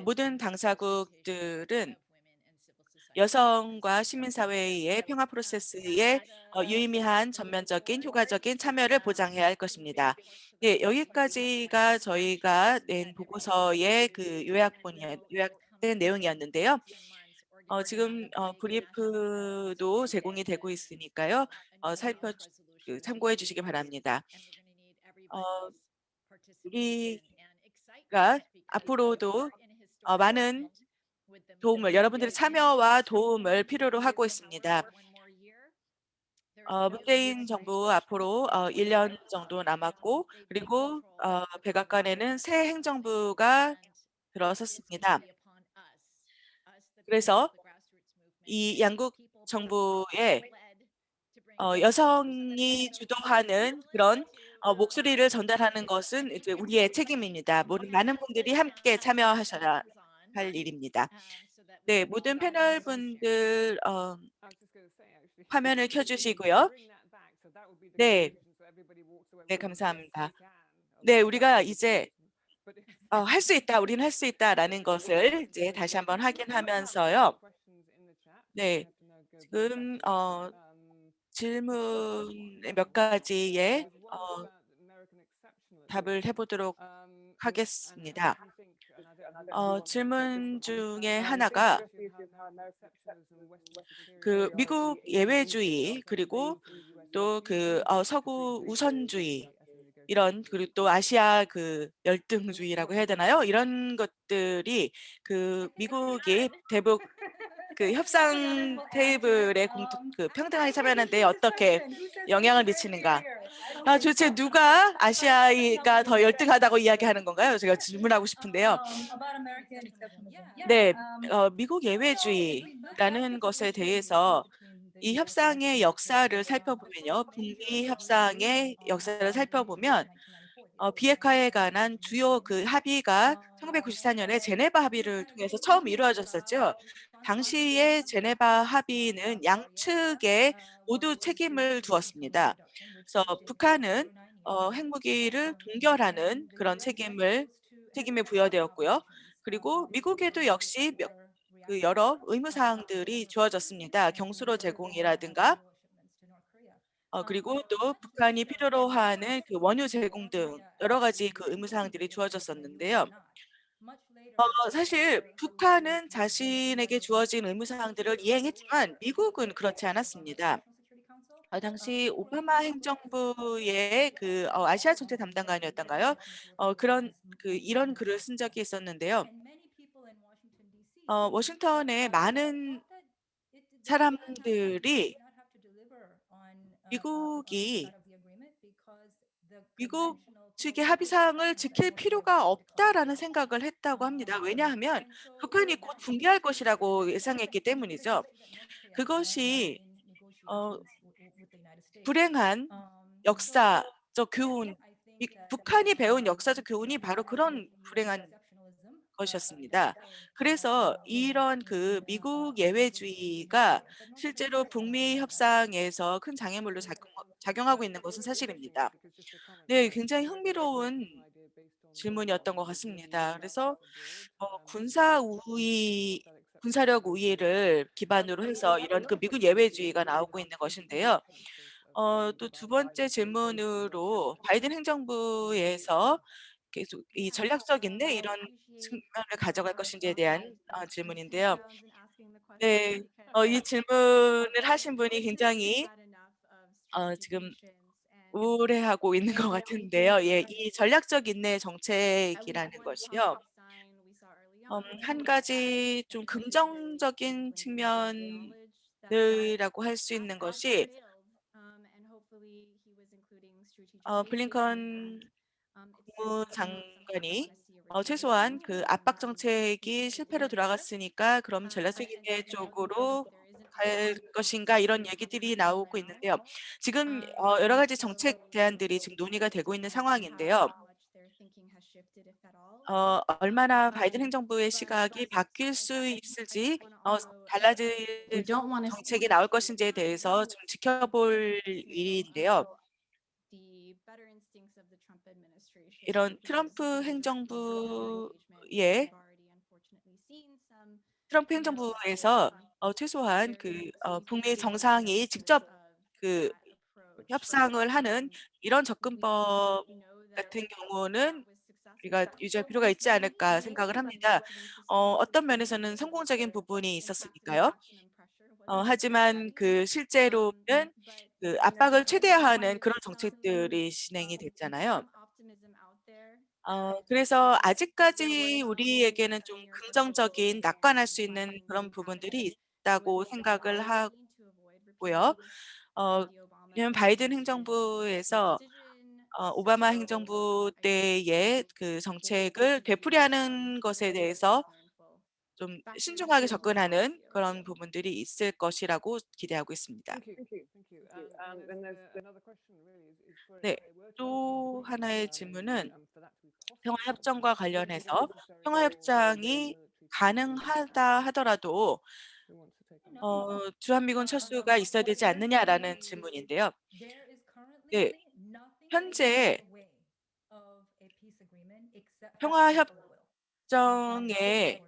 모든 당사국들은 여성과 시민사회의 평화 프로세스에 유의미한 전면적인 효과적인 참여를 보장해야 할 것입니다. 네, 여기까지가 저희가 낸 보고서의 그 요약된 내용이었는데요. 지금 브리프도 제공이 되고 있으니까요. 참고해 주시기 바랍니다. 우리가 앞으로도 많은 여러분들의 참여와 도움을 필요로 하고 있습니다. 문재인 정부 앞으로 1년 정도 남았고, 그리고 백악관에는 새 행정부가 들어섰습니다. 그래서 이 양국 정부에 여성이 주도하는 그런 목소리를 전달하는 것은 이제 우리의 책임입니다. 많은 분들이 함께 참여하셔야 할 일입니다. 네, 모든 패널 분들 화면을 켜주시고요. 네, 네, 감사합니다. 네, 우리가 이제 할 수 있다, 우리는 할 수 있다라는 것을 이제 다시 한번 확인하면서요. 네, 지금 질문 몇 가지에 답을 해보도록 하겠습니다. 질문 중에 하나가 그 미국 예외주의, 그리고 또 그 서구 우선주의, 그리고 또 아시아 열등주의라고 해야 되나요? 이런 것들이 미국이 대북 협상 테이블에 평등하게 참여하는 데 어떻게 영향을 미치는가? 도대체 누가 아시아가 더 열등하다고 이야기하는 건가요? 제가 질문하고 싶은데요. 네, 미국 예외주의라는 것에 대해서 이 협상의 역사를 살펴보면요. 북미 협상의 역사를 살펴보면 비핵화에 관한 주요 합의가 1994년에 제네바 합의를 통해서 처음 이루어졌었죠. 당시의 제네바 합의는 양측에 모두 책임을 두었습니다. 그래서 북한은 핵무기를 동결하는 그런 책임이 부여되었고요. 그리고 미국에도 역시 여러 의무사항들이 주어졌습니다. 경수로 제공이라든가 그리고 또 북한이 필요로 하는 원유 제공 등 여러 가지 의무사항들이 주어졌었는데요. 사실 북한은 자신에게 주어진 의무사항들을 이행했지만 미국은 그렇지 않았습니다. 당시 오바마 행정부의 아시아 정책 담당관이었던가요? 이런 글을 쓴 적이 있었는데요. 워싱턴에 많은 사람들이 미국 측의 합의사항을 지킬 필요가 없다라는 생각을 했다고 합니다. 왜냐하면 북한이 곧 붕괴할 것이라고 예상했기 때문이죠. 그것이 불행한 역사적 교훈, 북한이 배운 역사적 교훈이 바로 그런 불행한 것이었습니다. 그래서 이런 미국 예외주의가 실제로 북미 협상에서 큰 장애물로 작용하고 있는 것은 사실입니다. 네, 굉장히 흥미로운 질문이었던 것 같습니다. 그래서 군사력 우위를 기반으로 해서 이런 미국 예외주의가 나오고 있는 것인데요. 또 두 번째 질문으로 바이든 행정부에서 계속 이 전략적인데 이런 측면을 가져갈 것인지에 대한 질문인데요. 네, 이 질문을 하신 분이 굉장히 지금 우울해하고 있는 것 같은데요. 예, 이 전략적 인내 정책이라는 것이요. 한 가지 좀 긍정적인 측면이라고 할 수 있는 것이 블링컨 국무장관이 최소한 압박 정책이 실패로 돌아갔으니까 그럼 전략적 인내 쪽으로 갈 것인가 이런 얘기들이 나오고 있는데요. 지금 여러 가지 정책 대안들이 지금 논의가 되고 있는 상황인데요. 얼마나 바이든 행정부의 시각이 바뀔 수 있을지, 달라질 정책이 나올 것인지에 대해서 좀 지켜볼 일인데요. 이런 트럼프 행정부에서 최소한 북미 정상이 직접 협상을 하는 이런 접근법 같은 경우는 우리가 유지할 필요가 있지 않을까 생각을 합니다. 어떤 면에서는 성공적인 부분이 있었으니까요. 하지만 그 실제로는 그 압박을 최대화하는 그런 정책들이 진행이 됐잖아요. 그래서 아직까지 우리에게는 좀 긍정적인 낙관할 수 있는 그런 부분들이 있다고 생각을 하고요. 왜냐면 바이든 행정부에서 오바마 행정부 때의 그 정책을 되풀이하는 것에 대해서 좀 신중하게 접근하는 그런 부분들이 있을 것이라고 기대하고 있습니다. 네, 또 하나의 질문은 평화협정과 관련해서 평화협정이 가능하다 하더라도 주한미군 철수가 있어야 되지 않느냐라는 질문인데요. 네, 현재 평화협정의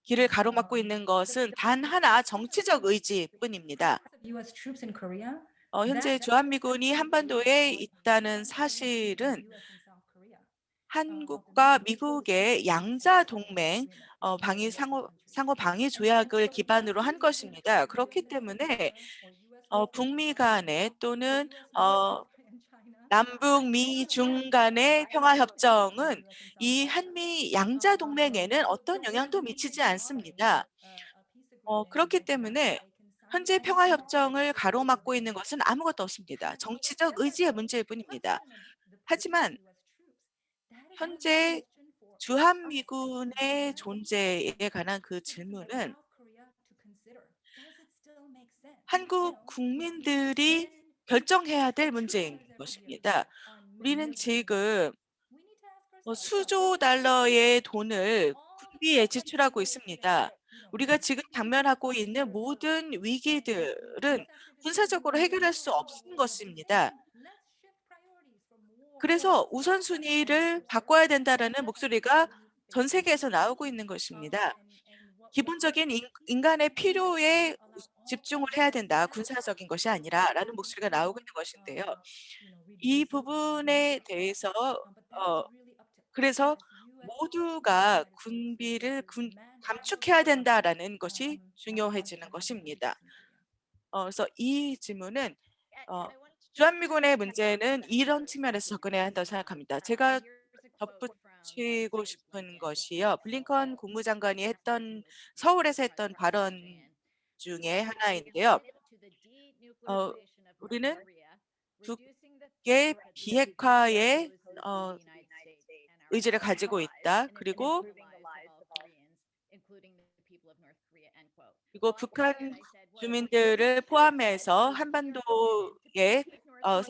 길을 가로막고 있는 것은 단 하나 정치적 의지뿐입니다. 현재 주한미군이 한반도에 있다는 사실은 한국과 미국의 양자 동맹 상호 방위 조약을 기반으로 한 것입니다. 그렇기 때문에 북미 간에 또는 남북 미 중 간의 평화협정은 이 한미 양자 동맹에는 어떤 영향도 미치지 않습니다. 그렇기 때문에 현재 평화협정을 가로막고 있는 것은 아무것도 없습니다. 정치적 의지의 문제일 뿐입니다. 하지만 현재 주한미군의 존재에 관한 그 질문은 한국 국민들이 결정해야 될 문제인 것입니다. 우리는 지금 수조 달러의 돈을 군비에 지출하고 있습니다. 우리가 지금 당면하고 있는 모든 위기들은 군사적으로 해결할 수 없는 것입니다. 그래서 우선순위를 바꿔야 된다라는 목소리가 전 세계에서 나오고 있는 것입니다. 기본적인 인간의 필요에 집중을 해야 된다. 군사적인 것이 아니라라는 목소리가 나오고 있는 것인데요. 이 부분에 대해서 그래서 모두가 군비를 감축해야 된다라는 것이 중요해지는 것입니다. 그래서 이 질문은 주한미군의 문제는 이런 측면에서 접근해야 한다고 생각합니다. 제가 덧붙이고 싶은 것이요. 블링컨 국무장관이 서울에서 했던 발언 중에 하나인데요. 우리는 북의 비핵화에 의지를 가지고 있다. 그리고 북한 주민들을 포함해서 한반도의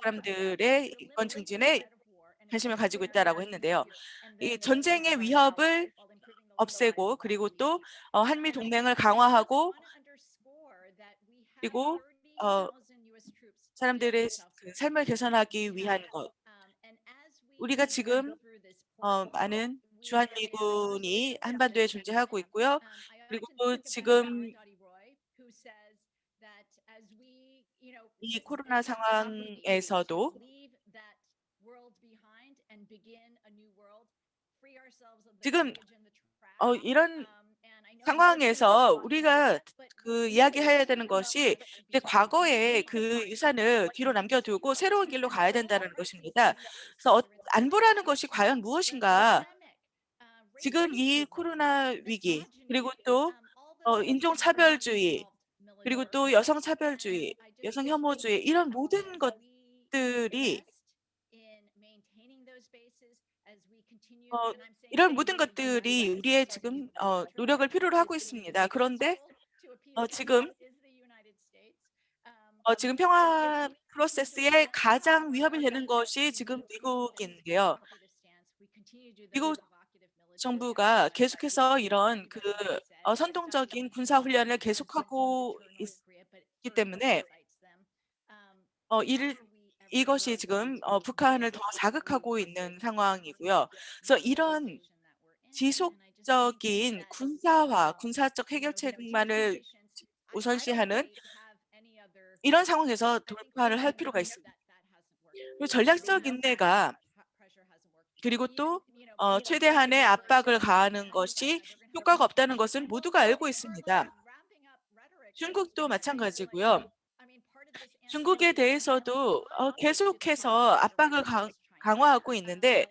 사람들의 인권 증진에 관심을 가지고 있다라고 했는데요. 이 전쟁의 위협을 없애고 그리고 또 한미 동맹을 강화하고 그리고 사람들의 그 삶을 개선하기 위한 것. 우리가 지금 많은 주한미군이 한반도에 존재하고 있고요. 그리고 또 지금 이 코로나 상황에서도 지금 이런 상황에서 우리가 그 이야기해야 되는 것이 이제 과거의 그 유산을 뒤로 남겨두고 새로운 길로 가야 된다는 것입니다. 그래서 안보라는 것이 과연 무엇인가? 지금 이 코로나 위기 그리고 또 인종차별주의 그리고 또 여성차별주의, 여성 혐오주의 이런 모든 것들이 이런 모든 것들이 우리의 지금 노력을 필요로 하고 있습니다. 그런데 지금 평화 프로세스에 가장 위협이 되는 것이 지금 미국인데요. 미국 정부가 계속해서 이런 그 선동적인 군사 훈련을 계속하고 있기 때문에 이것이 지금 북한을 더 자극하고 있는 상황이고요. 그래서 이런 지속적인 군사적 해결책만을 우선시하는 이런 상황에서 돌파를 할 필요가 있습니다. 그리고 전략적 인내가 그리고 또 최대한의 압박을 가하는 것이 효과가 없다는 것은 모두가 알고 있습니다. 중국도 마찬가지고요. 중국에 대해서도 계속해서 압박을 강화하고 있는데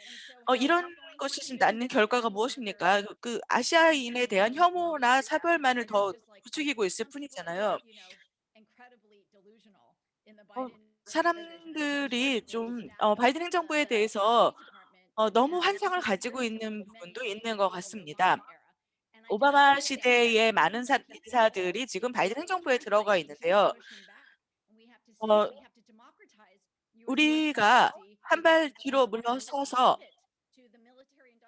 이런 것이 지금 낳는 결과가 무엇입니까? 그 아시아인에 대한 혐오나 사별만을 더 부추기고 있을 뿐이잖아요. 사람들이 좀 바이든 행정부에 대해서 너무 환상을 가지고 있는 부분도 있는 것 같습니다. 오바마 시대의 많은 인사들이 지금 바이든 행정부에 들어가 있는데요. 어, 우리가 한 발 뒤로 물러서서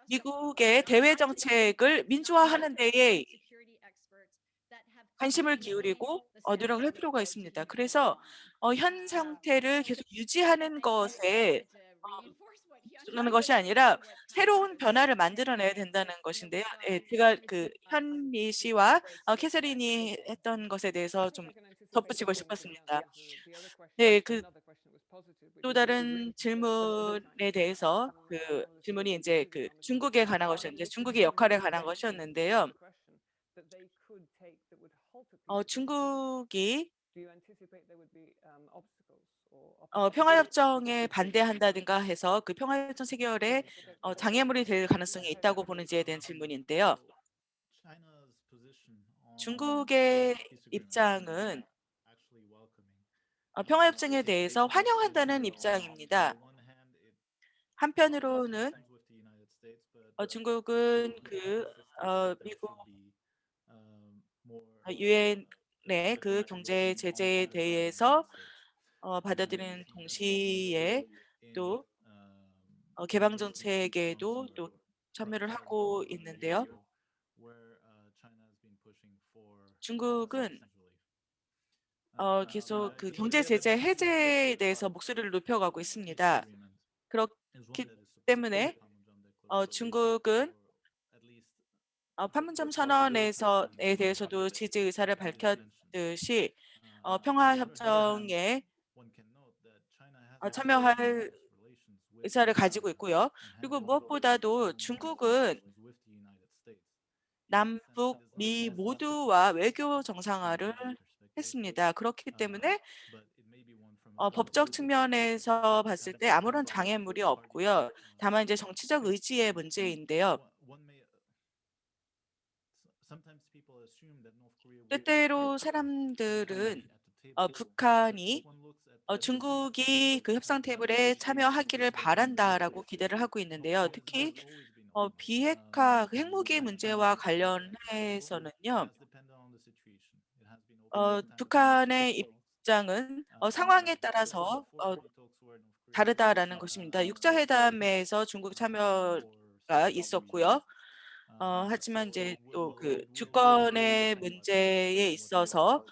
미국의 대외 정책을 민주화하는 데에 관심을 기울이고 노력을 할 필요가 있습니다. 그래서 현 상태를 계속 유지하는 것에 하는 것이 아니라 새로운 변화를 만들어내야 된다는 것인데요. 예, 제가 그 현미 씨와 캐서린이 했던 것에 대해서 좀 덧붙이고 싶었습니다. 네, 그 또 다른 질문에 대해서 그 질문이 이제 그 중국에 관한 것이었는데 중국의 역할에 관한 것이었는데요. 중국이 평화협정에 반대한다든가 해서 그 평화협정 체결에 장애물이 될 가능성이 있다고 보는지에 대한 질문인데요. 중국의 입장은 평화협정에 대해서 환영한다는 입장입니다. 한편으로는 중국은 그 미국 유엔의 그 경제 제재에 대해서 받아들이는 동시에 또 개방 정책에도 또 참여를 하고 있는데요. 중국은 계속 그 경제 제재 해제에 대해서 목소리를 높여가고 있습니다. 그렇기 때문에 중국은 판문점 선언에 대해서도 지지 의사를 밝혔듯이 평화협정에 참여할 의사를 가지고 있고요. 그리고 무엇보다도 중국은 남북 미 모두와 외교 정상화를 했습니다. 그렇기 때문에 법적 측면에서 봤을 때 아무런 장애물이 없고요. 다만 이제 정치적 의지의 문제인데요. 때때로 사람들은 북한이 중국이 그 협상 테이블에 참여하기를 바란다라고 기대를 하고 있는데요. 특히 비핵화 그 핵무기 문제와 관련해서는요. 북한의 입장은 상황에 따라서 다르다라는 것입니다. 육자회담에서 중국 참여가 있었고요. 하지만 이제 또 그 주권의 문제에 있어서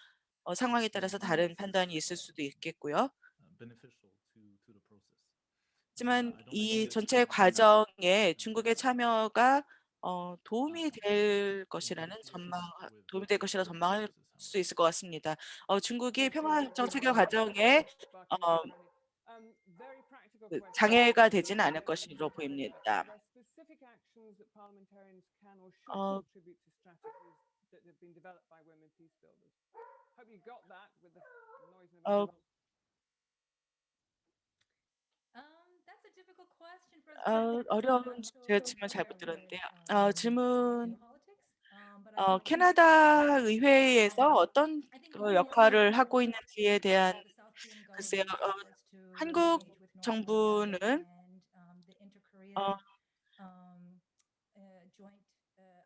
상황에 따라서 다른 판단이 있을 수도 있겠고요. 하지만 이 전체 과정에 중국의 참여가 도움이 될 것이라 전망할 수 있을 것 같습니다. 중국이 평화협정 체결 과정에 어, 그 장애가 되지는 않을 것으로 보입니다. 어, 어, That's a difficult question for us to answer because 어려운 I'm so 질문 잘 못 familiar 들었는데요. with 질문 politics. But I think 캐나다 의회에서 어떤 I think one 역할을 important 하고 있는지에 대한 the South Korean 글쎄요. government was to 한국 engage with North Korea 정부는 and the inter-Korean 어, joint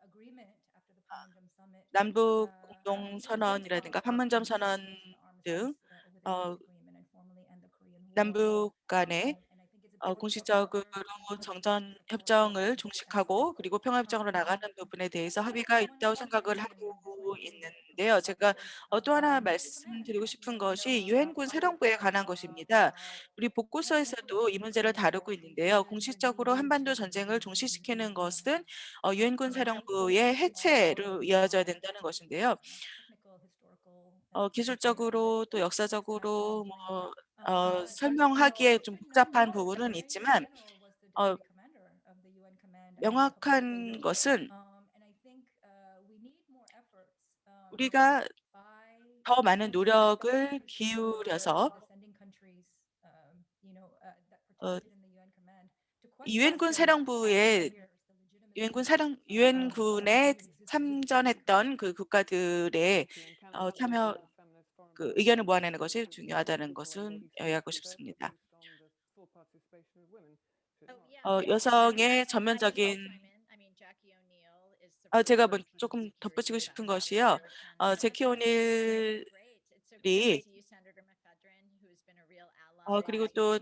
agreement after the Panmunjom summit 남북 did 공동 start 선언이라든가 our 판문점 선언 negotiation arms 등 race over the 어, North Korean and formally end the Korean War. 남북 간의 And I think it's important for 공식적으로 our 정전 support 협정을 both ends. 종식하고 그리고 평화협정으로 나가는 부분에 대해서 합의가 있다고 생각을 하고 있는데요. 제가 또 하나 말씀드리고 싶은 것이 유엔군 사령부에 관한 것입니다. 우리 복고서에서도 이 문제를 다루고 있는데요. 공식적으로 한반도 전쟁을 종식시키는 것은 유엔군 사령부의 해체로 이어져야 된다는 것인데요. 기술적으로 또 역사적으로 뭐 설명하기에 좀 복잡한 부분은 있지만 명확한 것은 And I think we need more efforts 우리가 by 더 많은 노력을 countries, 기울여서 descending countries, that 어, participated in the UN command to question 유엔군 사령부에 유엔군에 참전했던 그 국가들의 참여 그 의견을 모아내는 것이 중요하다는 것은 이야기하고 싶습니다. 여성의 전면적인 제가 조금 덧붙이고 싶은 것이요. 제키 오닐이 그리고 또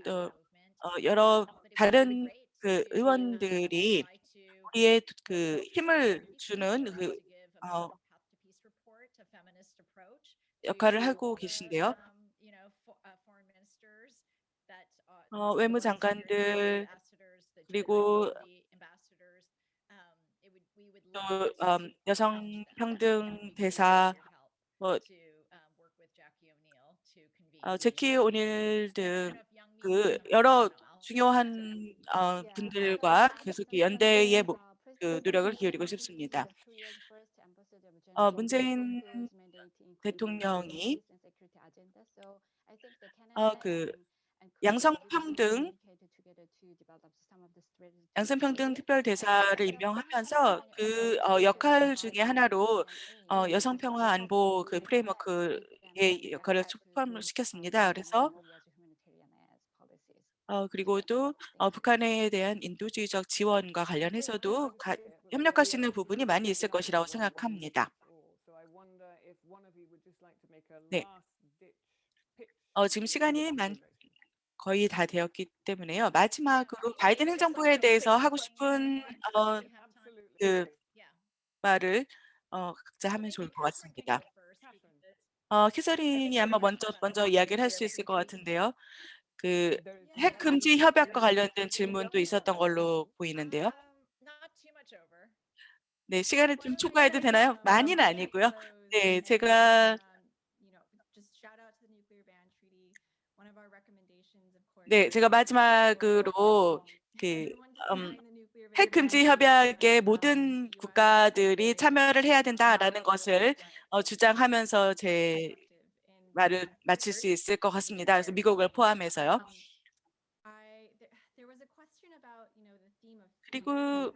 여러 다른 그 의원들이 우리의 그 힘을 주는 그 역할을 하고 계신데요. 외무장관들 그리고 또 여성 평등 대사 제키 오닐 등 그 여러 중요한 분들과 계속 연대의 그 노력을 기울이고 싶습니다. 문재인 대통령이 그 양성평등 특별대사를 임명하면서 그 역할 중에 하나로 여성평화 안보 그 프레임워크의 역할을 포함을 시켰습니다. 그래서 그리고 또 북한에 대한 인도주의적 지원과 관련해서도 협력할 수 있는 부분이 많이 있을 것이라고 생각합니다. 네. 지금 시간이 거의 다 되었기 때문에요. 마지막으로 바이든 행정부에 대해서 하고 싶은 그 말을 각자 하면 좋을 것 같습니다. 캐서린이 아마 먼저 이야기를 할 수 있을 것 같은데요. 그 핵 금지 협약과 관련된 질문도 있었던 걸로 보이는데요. 네, 시간을 좀 초과해도 되나요? 많이는 아니고요. 네, 제가 마지막으로 그 핵 금지 협약에 모든 국가들이 참여를 해야 된다라는 것을 주장하면서 제 말을 마칠 수 있을 것 같습니다. 그래서 미국을 포함해서요. 그리고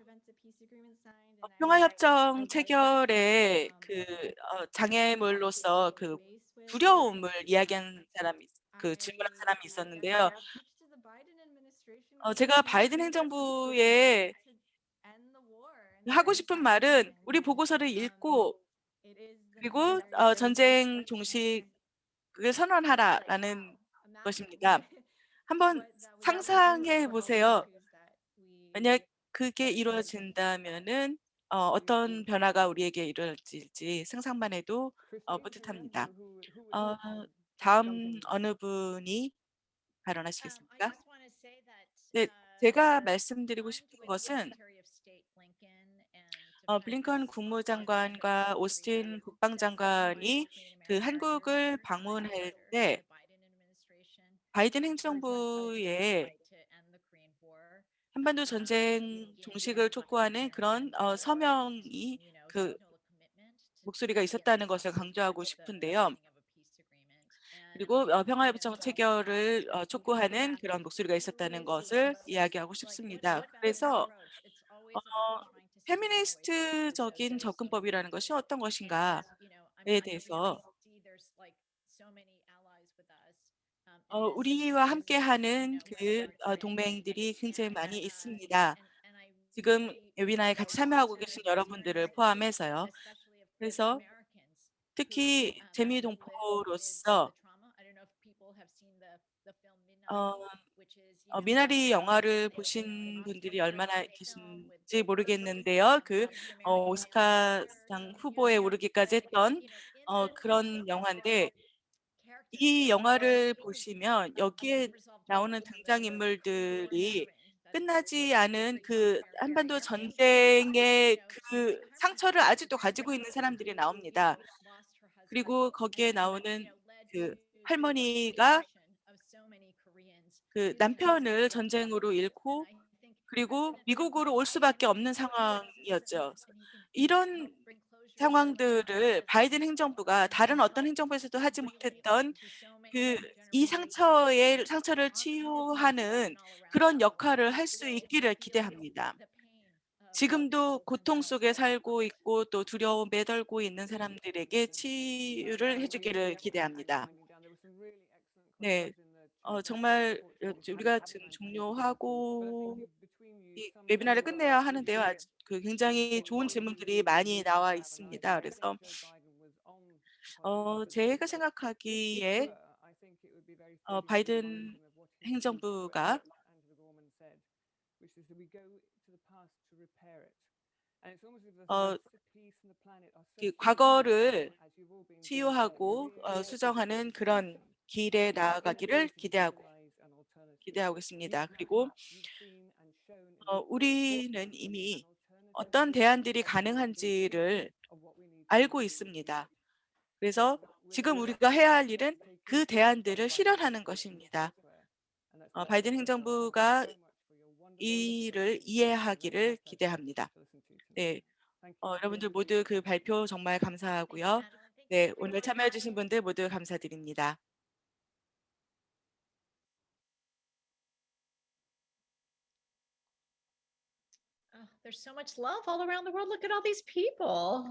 평화협정 체결에 그 장애물로서 그 두려움을 이야기한 사람이 그 질문한 사람이 있었는데요. 제가 바이든 행정부에 하고 싶은 말은 우리 보고서를 읽고 그리고 전쟁 종식을 선언하라라는 것입니다. 한번 상상해 보세요. 만약 그게 이루어진다면은 어떤 변화가 우리에게 이루어질지 상상만 해도 뿌듯합니다. 다음 어느 분이 발언하시겠습니까? 네, 제가 말씀드리고 싶은 것은 블링컨 국무장관과 오스틴 국방장관이 그 한국을 방문할 때 바이든 행정부의 한반도 전쟁 종식을 촉구하는 그런 서명이 그 목소리가 있었다는 것을 강조하고 싶은데요. 그리고 평화협정 체결을 촉구하는 그런 목소리가 있었다는 것을 이야기하고 싶습니다. 그래서 페미니스트적인 접근법이라는 것이 어떤 것인가에 대해서 우리와 함께하는 그 동맹들이 굉장히 많이 있습니다. 지금 웨비나에 같이 참여하고 계신 여러분들을 포함해서요. 그래서 특히 재미동포로서 미나리 영화를 보신 분들이 얼마나 계신지 모르겠는데요. 그 오스카상 후보에 오르기까지 했던 그런 영화인데 이 영화를 보시면 여기에 나오는 등장인물들이 끝나지 않은 그 한반도 전쟁의 그 상처를 아직도 가지고 있는 사람들이 나옵니다. 그리고 거기에 나오는 그 할머니가 그 남편을 전쟁으로 잃고 그리고 미국으로 올 수밖에 없는 상황이었죠. 이런 상황들을 바이든 행정부가 다른 어떤 행정부에서도 하지 못했던 이 상처를 치유하는 그런 역할을 할 수 있기를 기대합니다. 지금도 고통 속에 살고 있고 또 두려움 매달고 있는 사람들에게 치유를 해주기를 기대합니다. 네, 정말 우리가 지금 종료하고 이 웨비나를 끝내야 하는데요. 아직 굉장히 좋은 질문들이 많이 나와 있습니다. 그래서 제가 생각하기에 바이든 행정부가 과거를 치유하고 수정하는 그런 길에 나아가기를 기대하고 있습니다. 그리고 우리는 이미 어떤 대안들이 가능한지를 알고 있습니다. 그래서 지금 우리가 해야 할 일은 그 대안들을 실현하는 것입니다. 바이든 행정부가 이를 이해하기를 기대합니다. 네, 여러분들 모두 그 발표 정말 감사하고요. 네, 오늘 참여해 주신 분들 모두 감사드립니다. Oh, there's so much love all around the world. Look at all these people.